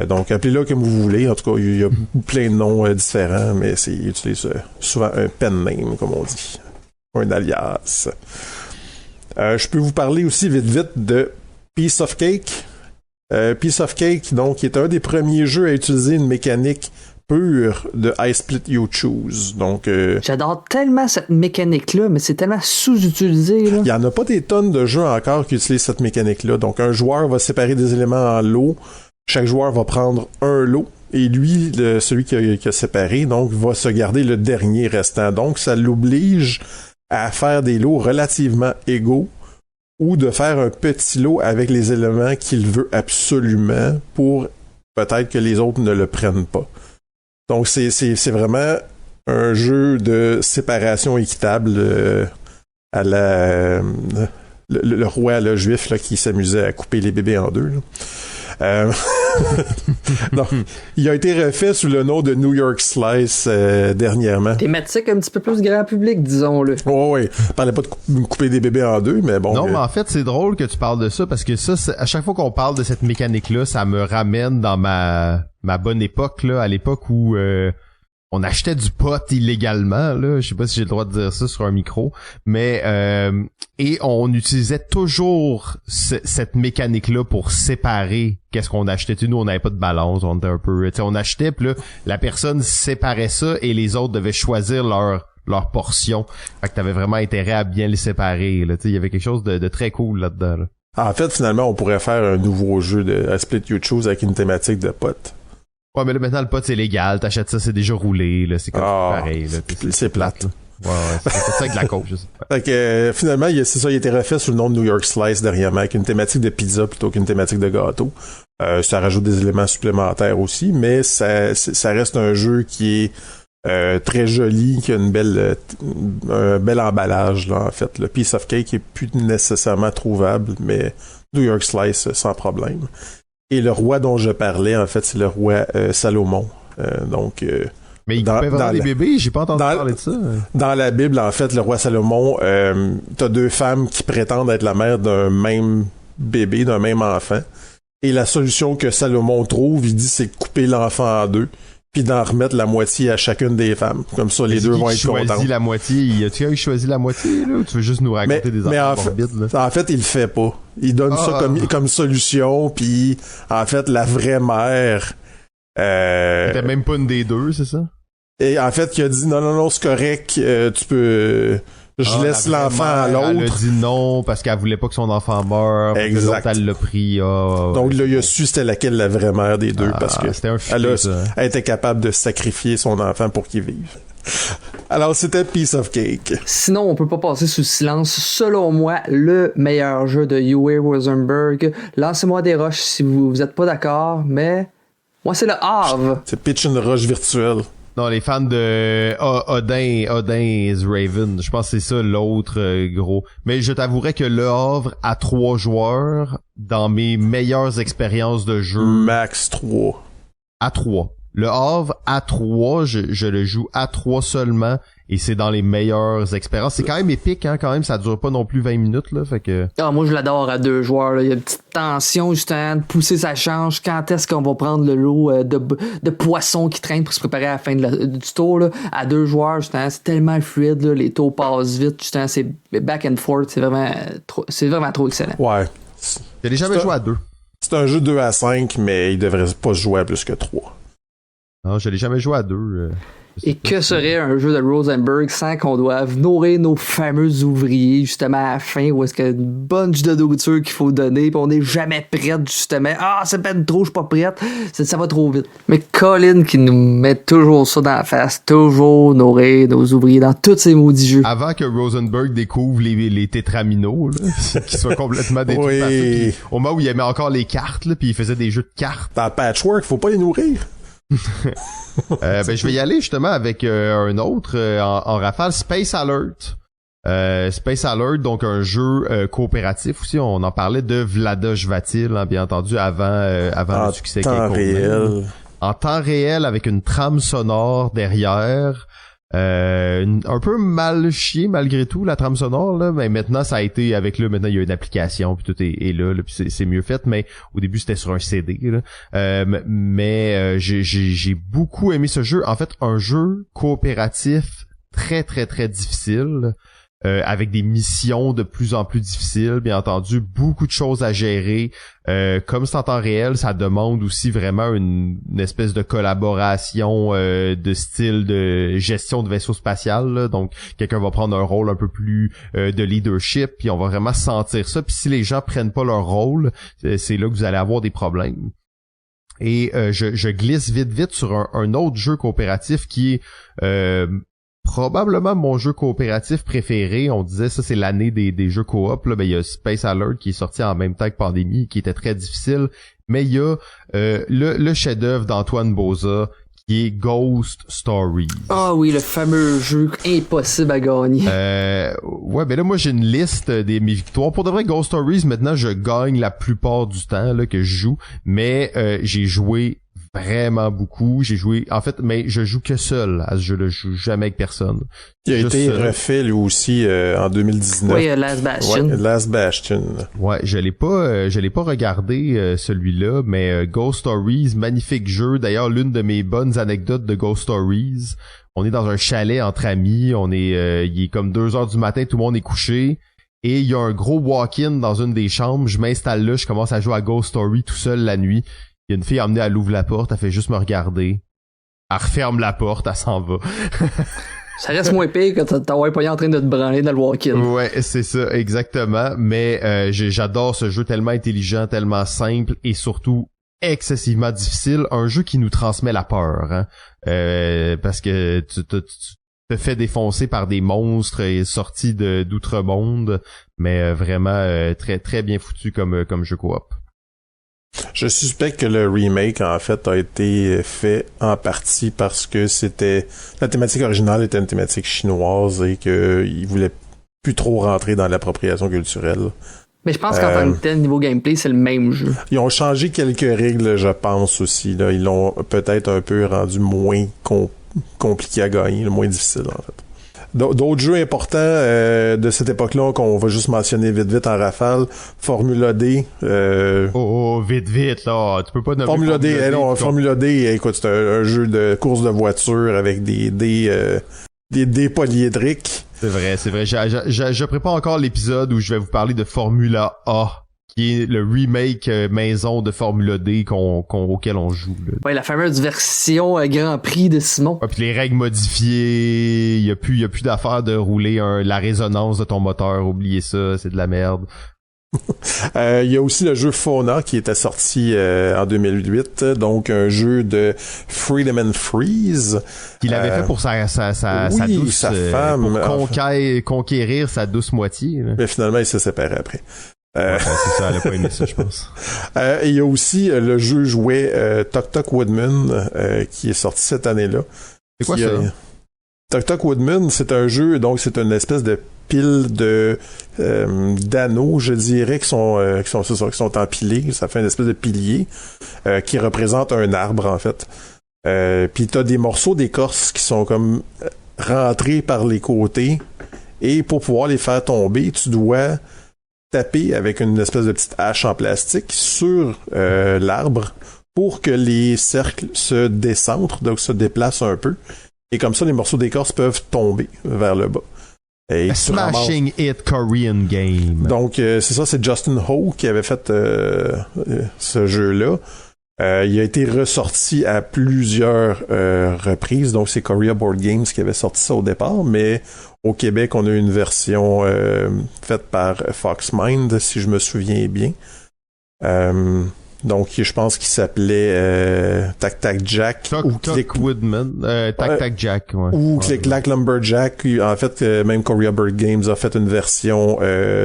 Donc appelez-le comme vous voulez. En tout cas, il y a plein de noms différents, mais il utilise souvent un pen name comme on dit. Un alias. Je peux vous parler aussi vite de Piece of Cake. Piece of Cake, donc, qui est un des premiers jeux à utiliser une mécanique pure de I Split You Choose. Donc, j'adore tellement cette mécanique-là, mais c'est tellement sous-utilisé. Là. Il y en a pas des tonnes de jeux encore qui utilisent cette mécanique-là. Donc, un joueur va séparer des éléments en lots. Chaque joueur va prendre un lot. Et lui, celui qui a séparé, donc, va se garder le dernier restant. Donc, ça l'oblige à faire des lots relativement égaux ou de faire un petit lot avec les éléments qu'il veut absolument pour peut-être que les autres ne le prennent pas. Donc c'est vraiment un jeu de séparation équitable à la le roi là, juif là, qui s'amusait à couper les bébés en deux. Non, il a été refait sous le nom de New York Slice dernièrement. Thématique un petit peu plus grand public, disons-le. Oui. On parlait pas de couper des bébés en deux, mais bon. Non, mais en fait, c'est drôle que tu parles de ça parce que ça, à chaque fois qu'on parle de cette mécanique-là, ça me ramène dans ma bonne époque, là, à l'époque où on achetait du pot illégalement, là. Je sais pas si j'ai le droit de dire ça sur un micro, mais et on utilisait toujours cette mécanique-là pour séparer qu'est-ce qu'on achetait. Nous, on n'avait pas de balance, on était un peu, on achetait, puis là, la personne séparait ça et les autres devaient choisir leur portion. Fait que t'avais vraiment intérêt à bien les séparer. Là, il y avait quelque chose de très cool là-dedans. Là. En fait, finalement, on pourrait faire un nouveau jeu de I Split You Choose avec une thématique de potes. Ouais, mais là, maintenant, le pot, c'est légal. T'achètes ça, c'est déjà roulé, là. C'est comme pareil, là. C'est plate, là. Ouais, c'est ça avec la coke, je sais pas. Fait que, finalement, il a été refait sous le nom de New York Slice dernièrement, avec une thématique de pizza plutôt qu'une thématique de gâteau. Ça rajoute des éléments supplémentaires aussi, mais ça reste un jeu qui est très joli, qui a un bel emballage, là, en fait. Le Piece of Cake est plus nécessairement trouvable, mais New York Slice, sans problème. Et le roi dont je parlais, en fait, c'est le roi Salomon. Mais il coupait vraiment des bébés? J'ai pas entendu parler de ça. Dans la Bible, en fait, le roi Salomon, t'as deux femmes qui prétendent être la mère d'un même bébé, d'un même enfant. Et la solution que Salomon trouve, il dit, c'est de couper l'enfant en deux, puis d'en remettre la moitié à chacune des femmes. Comme ça, les deux vont être contents. Choisit la moitié. Y a-tu choisi la moitié, là? Ou tu veux juste nous raconter des affaires morbides, là? En fait, il le fait pas. Il donne ça comme solution, puis en fait, la vraie mère... C'était même pas une des deux, c'est ça? Et en fait, il a dit, non, c'est correct, tu peux... Je laisse l'enfant à l'autre. Elle a dit non parce qu'elle voulait pas que son enfant meure. Exact. L'autre, elle l'a pris. Donc là, il a su c'était laquelle la vraie mère des deux parce que elle était capable de sacrifier son enfant pour qu'il vive. Alors, c'était Piece of Cake. Sinon, on peut pas passer sous silence. Selon moi, le meilleur jeu de Uwe Rosenberg. Lancez-moi des roches si vous êtes pas d'accord, mais moi, c'est le Havre. C'est Pitch une roche virtuelle. Non, les fans de Odin is Raven. Je pense que c'est ça l'autre gros. Mais je t'avouerais que Le Havre à 3 joueurs, dans mes meilleures expériences de jeu... Max 3. À 3. Le Havre à 3, je le joue à 3 seulement. et c'est dans les meilleures expériences. C'est quand même épique, hein, quand même, ça dure pas non plus 20 minutes, là, fait que... Ah, moi, je l'adore à 2 joueurs, là. Il y a une petite tension, justement, de pousser sa change. Quand est-ce qu'on va prendre le lot de poissons qui traînent pour se préparer à la fin du tour, là. À 2 joueurs, justement, c'est tellement fluide, là. Les tours passent vite, justement, c'est back and forth, c'est vraiment trop excellent. Ouais. J'ai jamais joué à 2. C'est un jeu 2-5, mais il devrait pas se jouer à plus que 3. Non, je l'ai jamais joué à 2. Et que serait un jeu de Rosenberg sans qu'on doive nourrir nos fameux ouvriers, justement, à la fin, où est-ce qu'il y a une bunch de nourriture qu'il faut donner, puis on n'est jamais prête, justement. Ah, c'est pas trop, je suis pas prête. Ça va trop vite. Mais Colin qui nous met toujours ça dans la face, toujours nourrir nos ouvriers dans tous ces maudits jeux. Avant que Rosenberg découvre les tétraminos, là, qui soient complètement détruits par ça, puis au moment où il aimait encore les cartes, là, puis il faisait des jeux de cartes. Dans Patchwork, faut pas les nourrir. Je vais y aller justement avec un autre en rafale, Space Alert. Space Alert, donc un jeu coopératif aussi. On en parlait de Vlaada Chvátil, hein, bien entendu, avant le succès En temps réel. En temps réel, avec une trame sonore derrière. Un peu mal chié malgré tout la trame sonore là, mais maintenant ça a été maintenant il y a une application puis tout est là, puis c'est mieux fait, mais au début c'était sur un CD là. J'ai beaucoup aimé ce jeu, en fait un jeu coopératif très très très difficile. Avec des missions de plus en plus difficiles, bien entendu, beaucoup de choses à gérer. Comme c'est en temps réel, ça demande aussi vraiment une espèce de collaboration de style de gestion de vaisseau spatial, là. Donc quelqu'un va prendre un rôle un peu plus de leadership, puis on va vraiment sentir ça. Puis si les gens prennent pas leur rôle, c'est là que vous allez avoir des problèmes. Et je glisse vite sur un autre jeu coopératif qui est probablement mon jeu coopératif préféré. On disait ça, c'est l'année des jeux coop là. Ben il y a Space Alert qui est sorti en même temps que Pandémie, qui était très difficile, mais il y a le chef-d'œuvre d'Antoine Bauza qui est Ghost Stories. Ah oui, le fameux jeu impossible à gagner. Ouais, ben là moi j'ai une liste mes victoires. Pour de vrai, Ghost Stories, maintenant je gagne la plupart du temps là que je joue, mais j'ai joué vraiment beaucoup. J'ai joué, en fait, mais je joue que seul à ce jeu-là. Je joue jamais avec personne. Il a été refait lui aussi en 2019. Oui, Last Bastion. Ouais, Last Bastion. Ouais, je l'ai pas regardé celui-là, mais Ghost Stories, magnifique jeu. D'ailleurs, l'une de mes bonnes anecdotes de Ghost Stories, on est dans un chalet entre amis. Il est comme 2h du matin, tout le monde est couché. Et il y a un gros walk-in dans une des chambres. Je m'installe là, je commence à jouer à Ghost Story tout seul la nuit. Il y a une fille emmenée, elle ouvre la porte, elle fait juste me regarder. Elle referme la porte, elle s'en va. Ça reste moins pire que t'as pas en train de te branler dans le walk-in. Ouais, c'est ça, exactement. Mais j'adore ce jeu tellement intelligent, tellement simple et surtout excessivement difficile. Un jeu qui nous transmet la peur, hein. Parce que tu te fais défoncer par des monstres et sortis d'outre-monde. Mais vraiment très très bien foutu comme jeu coop. Je suspecte que le remake, en fait, a été fait en partie parce que la thématique originale était une thématique chinoise et qu'ils voulaient plus trop rentrer dans l'appropriation culturelle. Mais je pense qu'en tant que tel, niveau gameplay, c'est le même jeu. Ils ont changé quelques règles, je pense aussi, là. Ils l'ont peut-être un peu rendu moins compliqué à gagner, moins difficile, en fait. D'autres jeux importants de cette époque-là qu'on va juste mentionner vite en rafale, Formula D. Vite là, tu peux pas nommer Formula D. Formula D, écoute, c'est un jeu de course de voiture avec des dés polyédriques. C'est vrai. Je prépare encore l'épisode où je vais vous parler de Formula A, qui est le remake maison de Formula D auquel on joue. Là. Ouais, la fameuse version Grand Prix de Simon. Ouais, puis les règles modifiées, il y a plus d'affaire de rouler la résonance de ton moteur, oubliez ça, c'est de la merde. Il y a aussi le jeu Fauna qui était sorti en 2008, donc un jeu de Freedom and Freeze. Qu'il avait fait pour sa douce femme, pour conquérir sa douce moitié. Là. Mais finalement, il s'est séparé après. C'est ça, elle a pas aimé ça, je pense. Il y a aussi le jeu jouet Tok Tok Woodman qui est sorti cette année-là. C'est quoi ça? Tok Tok Woodman, c'est un jeu, donc c'est une espèce de pile de d'anneaux, je dirais, qui sont empilés. Ça fait une espèce de pilier qui représente un arbre, en fait. Puis t'as des morceaux d'écorce qui sont comme rentrer par les côtés. Et pour pouvoir les faire tomber, tu dois taper avec une espèce de petite hache en plastique sur l'arbre pour que les cercles se décentrent, donc se déplacent un peu. Et comme ça, les morceaux d'écorce peuvent tomber vers le bas. Et Smashing It Korean Game. Donc, c'est ça, c'est Justin Ho qui avait fait ce jeu-là. Il a été ressorti à plusieurs reprises, donc c'est Korea Board Games qui avait sorti ça au départ, mais au Québec, on a eu une version faite par Foxmind, si je me souviens bien. Donc, je pense qu'il s'appelait Tac Tac Jack ou Click Woodman, Tac Tac Jack, ouais. Ou Click Clack Lumberjack. En fait, même Korea Board Games a fait une version,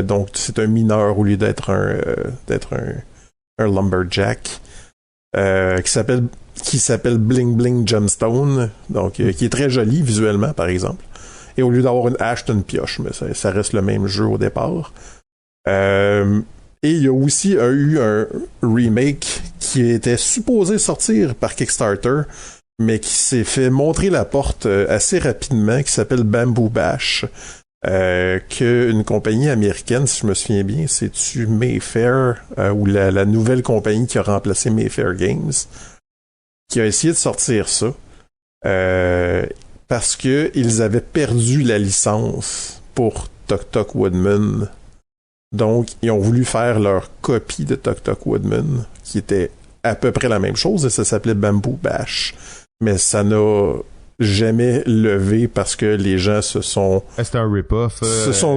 donc c'est un mineur au lieu d'être un Lumberjack. Qui s'appelle Bling Bling Gemstone, donc qui est très joli visuellement par exemple. Et au lieu d'avoir une hache, t'as une pioche, mais ça reste le même jeu au départ. Et il y a aussi eu un remake qui était supposé sortir par Kickstarter, mais qui s'est fait montrer la porte assez rapidement, qui s'appelle Bamboo Bash. Qu'une compagnie américaine, si je me souviens bien, c'est-tu Mayfair, ou la nouvelle compagnie qui a remplacé Mayfair Games, qui a essayé de sortir ça, parce que ils avaient perdu la licence pour Tok Tok Woodman. Donc, ils ont voulu faire leur copie de Tok Tok Woodman, qui était à peu près la même chose, et ça s'appelait Bamboo Bash. Mais ça n'a jamais levé parce que les gens se sont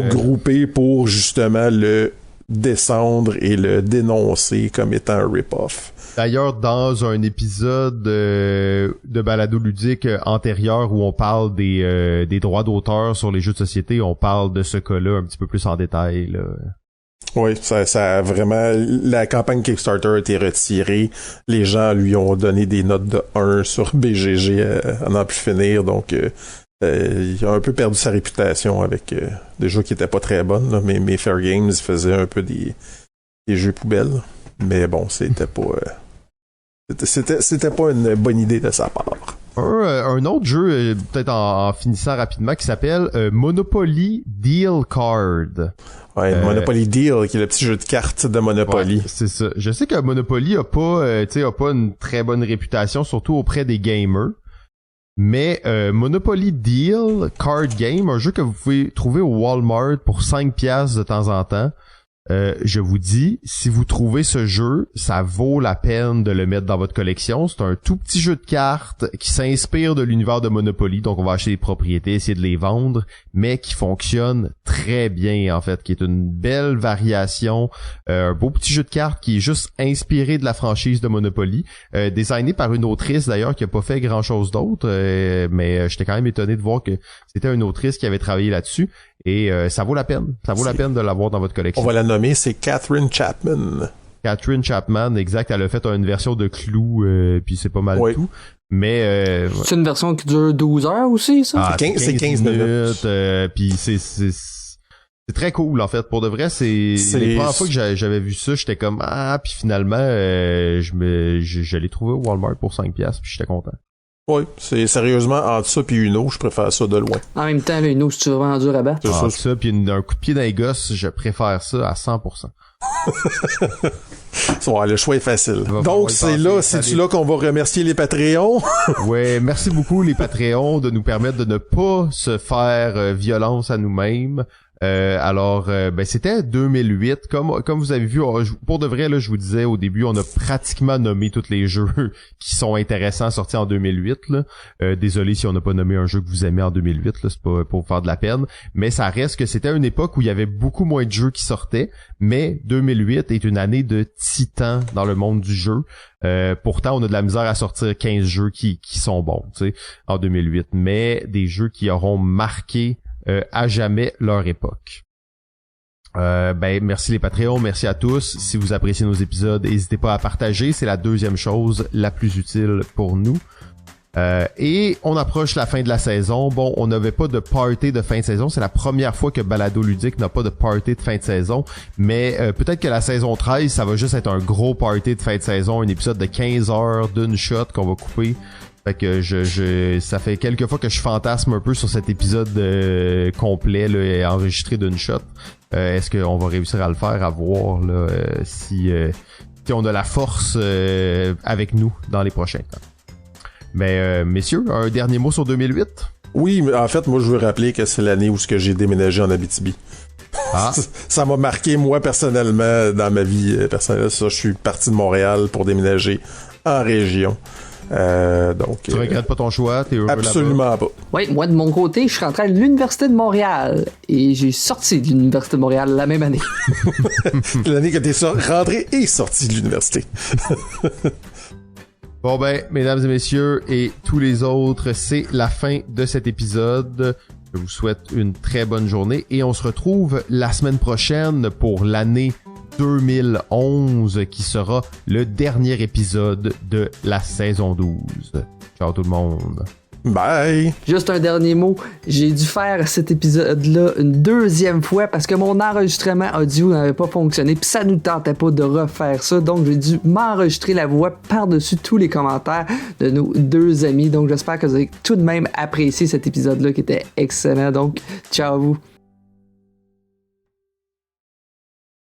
groupés pour justement le descendre et le dénoncer comme étant un rip-off. D'ailleurs, dans un épisode de balado ludique antérieur où on parle des droits d'auteur sur les jeux de société, on parle de ce cas-là un petit peu plus en détail, là. Oui, ça a vraiment... La campagne Kickstarter a été retirée. Les gens lui ont donné des notes de 1 sur BGG à n'en plus finir. Donc, il a un peu perdu sa réputation avec des jeux qui étaient pas très bonnes. Là, mais Fair Games faisait un peu des jeux poubelles. Mais bon, c'était pas... C'était pas une bonne idée de sa part. Un autre jeu, peut-être en finissant rapidement, qui s'appelle Monopoly Deal Card. Ouais, Monopoly Deal, qui est le petit jeu de cartes de Monopoly. Ouais, c'est ça. Je sais que Monopoly a pas une très bonne réputation, surtout auprès des gamers. Mais Monopoly Deal Card Game, un jeu que vous pouvez trouver au Walmart pour 5$ de temps en temps. Je vous dis, si vous trouvez ce jeu, ça vaut la peine de le mettre dans votre collection. C'est un tout petit jeu de cartes qui s'inspire de l'univers de Monopoly, donc on va acheter des propriétés, essayer de les vendre, mais qui fonctionne très bien en fait, qui est une belle variation, un beau petit jeu de cartes qui est juste inspiré de la franchise de Monopoly, designé par une autrice d'ailleurs qui a pas fait grand chose d'autre, mais j'étais quand même étonné de voir que c'était une autrice qui avait travaillé là-dessus. Et ça vaut la peine. Ça vaut la peine de l'avoir dans votre collection. On va la nommer, c'est Catherine Chapman. Catherine Chapman, exact. Elle a fait une version de Clou, puis c'est pas mal tout. Mais c'est une version qui dure 12 heures aussi, ça? C'est 15 minutes. Puis c'est très cool, en fait. Pour de vrai, c'est les premières fois que j'avais vu ça, j'étais comme puis finalement, je l'ai trouvé au Walmart pour 5$, puis j'étais content. Oui, c'est sérieusement entre ça puis Uno, je préfère ça de loin. En même temps, le Uno, c'est vraiment dur à battre. C'est ça puis un coup de pied dans les gosses, je préfère ça à 100%. Le choix est facile. Donc, c'est-tu là qu'on va remercier les Patreons? Ouais, merci beaucoup les Patreons de nous permettre de ne pas se faire violence à nous-mêmes. Alors, c'était 2008. Comme vous avez vu, pour de vrai, là, je vous disais au début, on a pratiquement nommé tous les jeux qui sont intéressants sortis en 2008. Là. Désolé si on n'a pas nommé un jeu que vous aimez en 2008. Là, c'est pas pour faire de la peine. Mais ça reste que c'était une époque où il y avait beaucoup moins de jeux qui sortaient. Mais 2008 est une année de titan dans le monde du jeu. Pourtant, on a de la misère à sortir 15 jeux qui sont bons, tu sais, en 2008. Mais des jeux qui auront marqué à jamais leur époque. Merci les Patreons, merci à tous. Si vous appréciez nos épisodes, n'hésitez pas à partager, c'est la deuxième chose la plus utile pour nous. Et on approche la fin de la saison. Bon, on n'avait pas de party de fin de saison. C'est la première fois que Balado Ludique n'a pas de party de fin de saison. Mais peut-être que la saison 13, ça va juste être un gros party de fin de saison. Un épisode de 15 heures d'une shot qu'on va couper. Fait que ça fait quelques fois que je fantasme un peu sur cet épisode complet là, enregistré d'une shot. Est-ce qu'on va réussir à le faire, à voir là, si on a la force avec nous dans les prochains temps. Mais messieurs, un dernier mot sur 2008? Oui, mais en fait, moi, je veux rappeler que c'est l'année où j'ai déménagé en Abitibi. Ah. Ça m'a marqué, moi, personnellement, dans ma vie personnelle. Ça, je suis parti de Montréal pour déménager en région. Donc, tu regrettes pas ton choix? T'es heureux absolument là-bas? pas. Oui, moi, de mon côté, je suis rentré à l'Université de Montréal. Et j'ai sorti de l'Université de Montréal la même année. L'année que t'es rentré et sorti de l'université. Bon ben, mesdames et messieurs, et tous les autres, c'est la fin de cet épisode. Je vous souhaite une très bonne journée et on se retrouve la semaine prochaine pour l'année 2011 qui sera le dernier épisode de la saison 12. Ciao tout le monde. Bye! Juste un dernier mot. J'ai dû faire cet épisode-là une deuxième fois parce que mon enregistrement audio n'avait pas fonctionné puis ça nous tentait pas de refaire ça. Donc, j'ai dû m'enregistrer la voix par-dessus tous les commentaires de nos deux amis. Donc, j'espère que vous avez tout de même apprécié cet épisode-là qui était excellent. Donc, ciao à vous.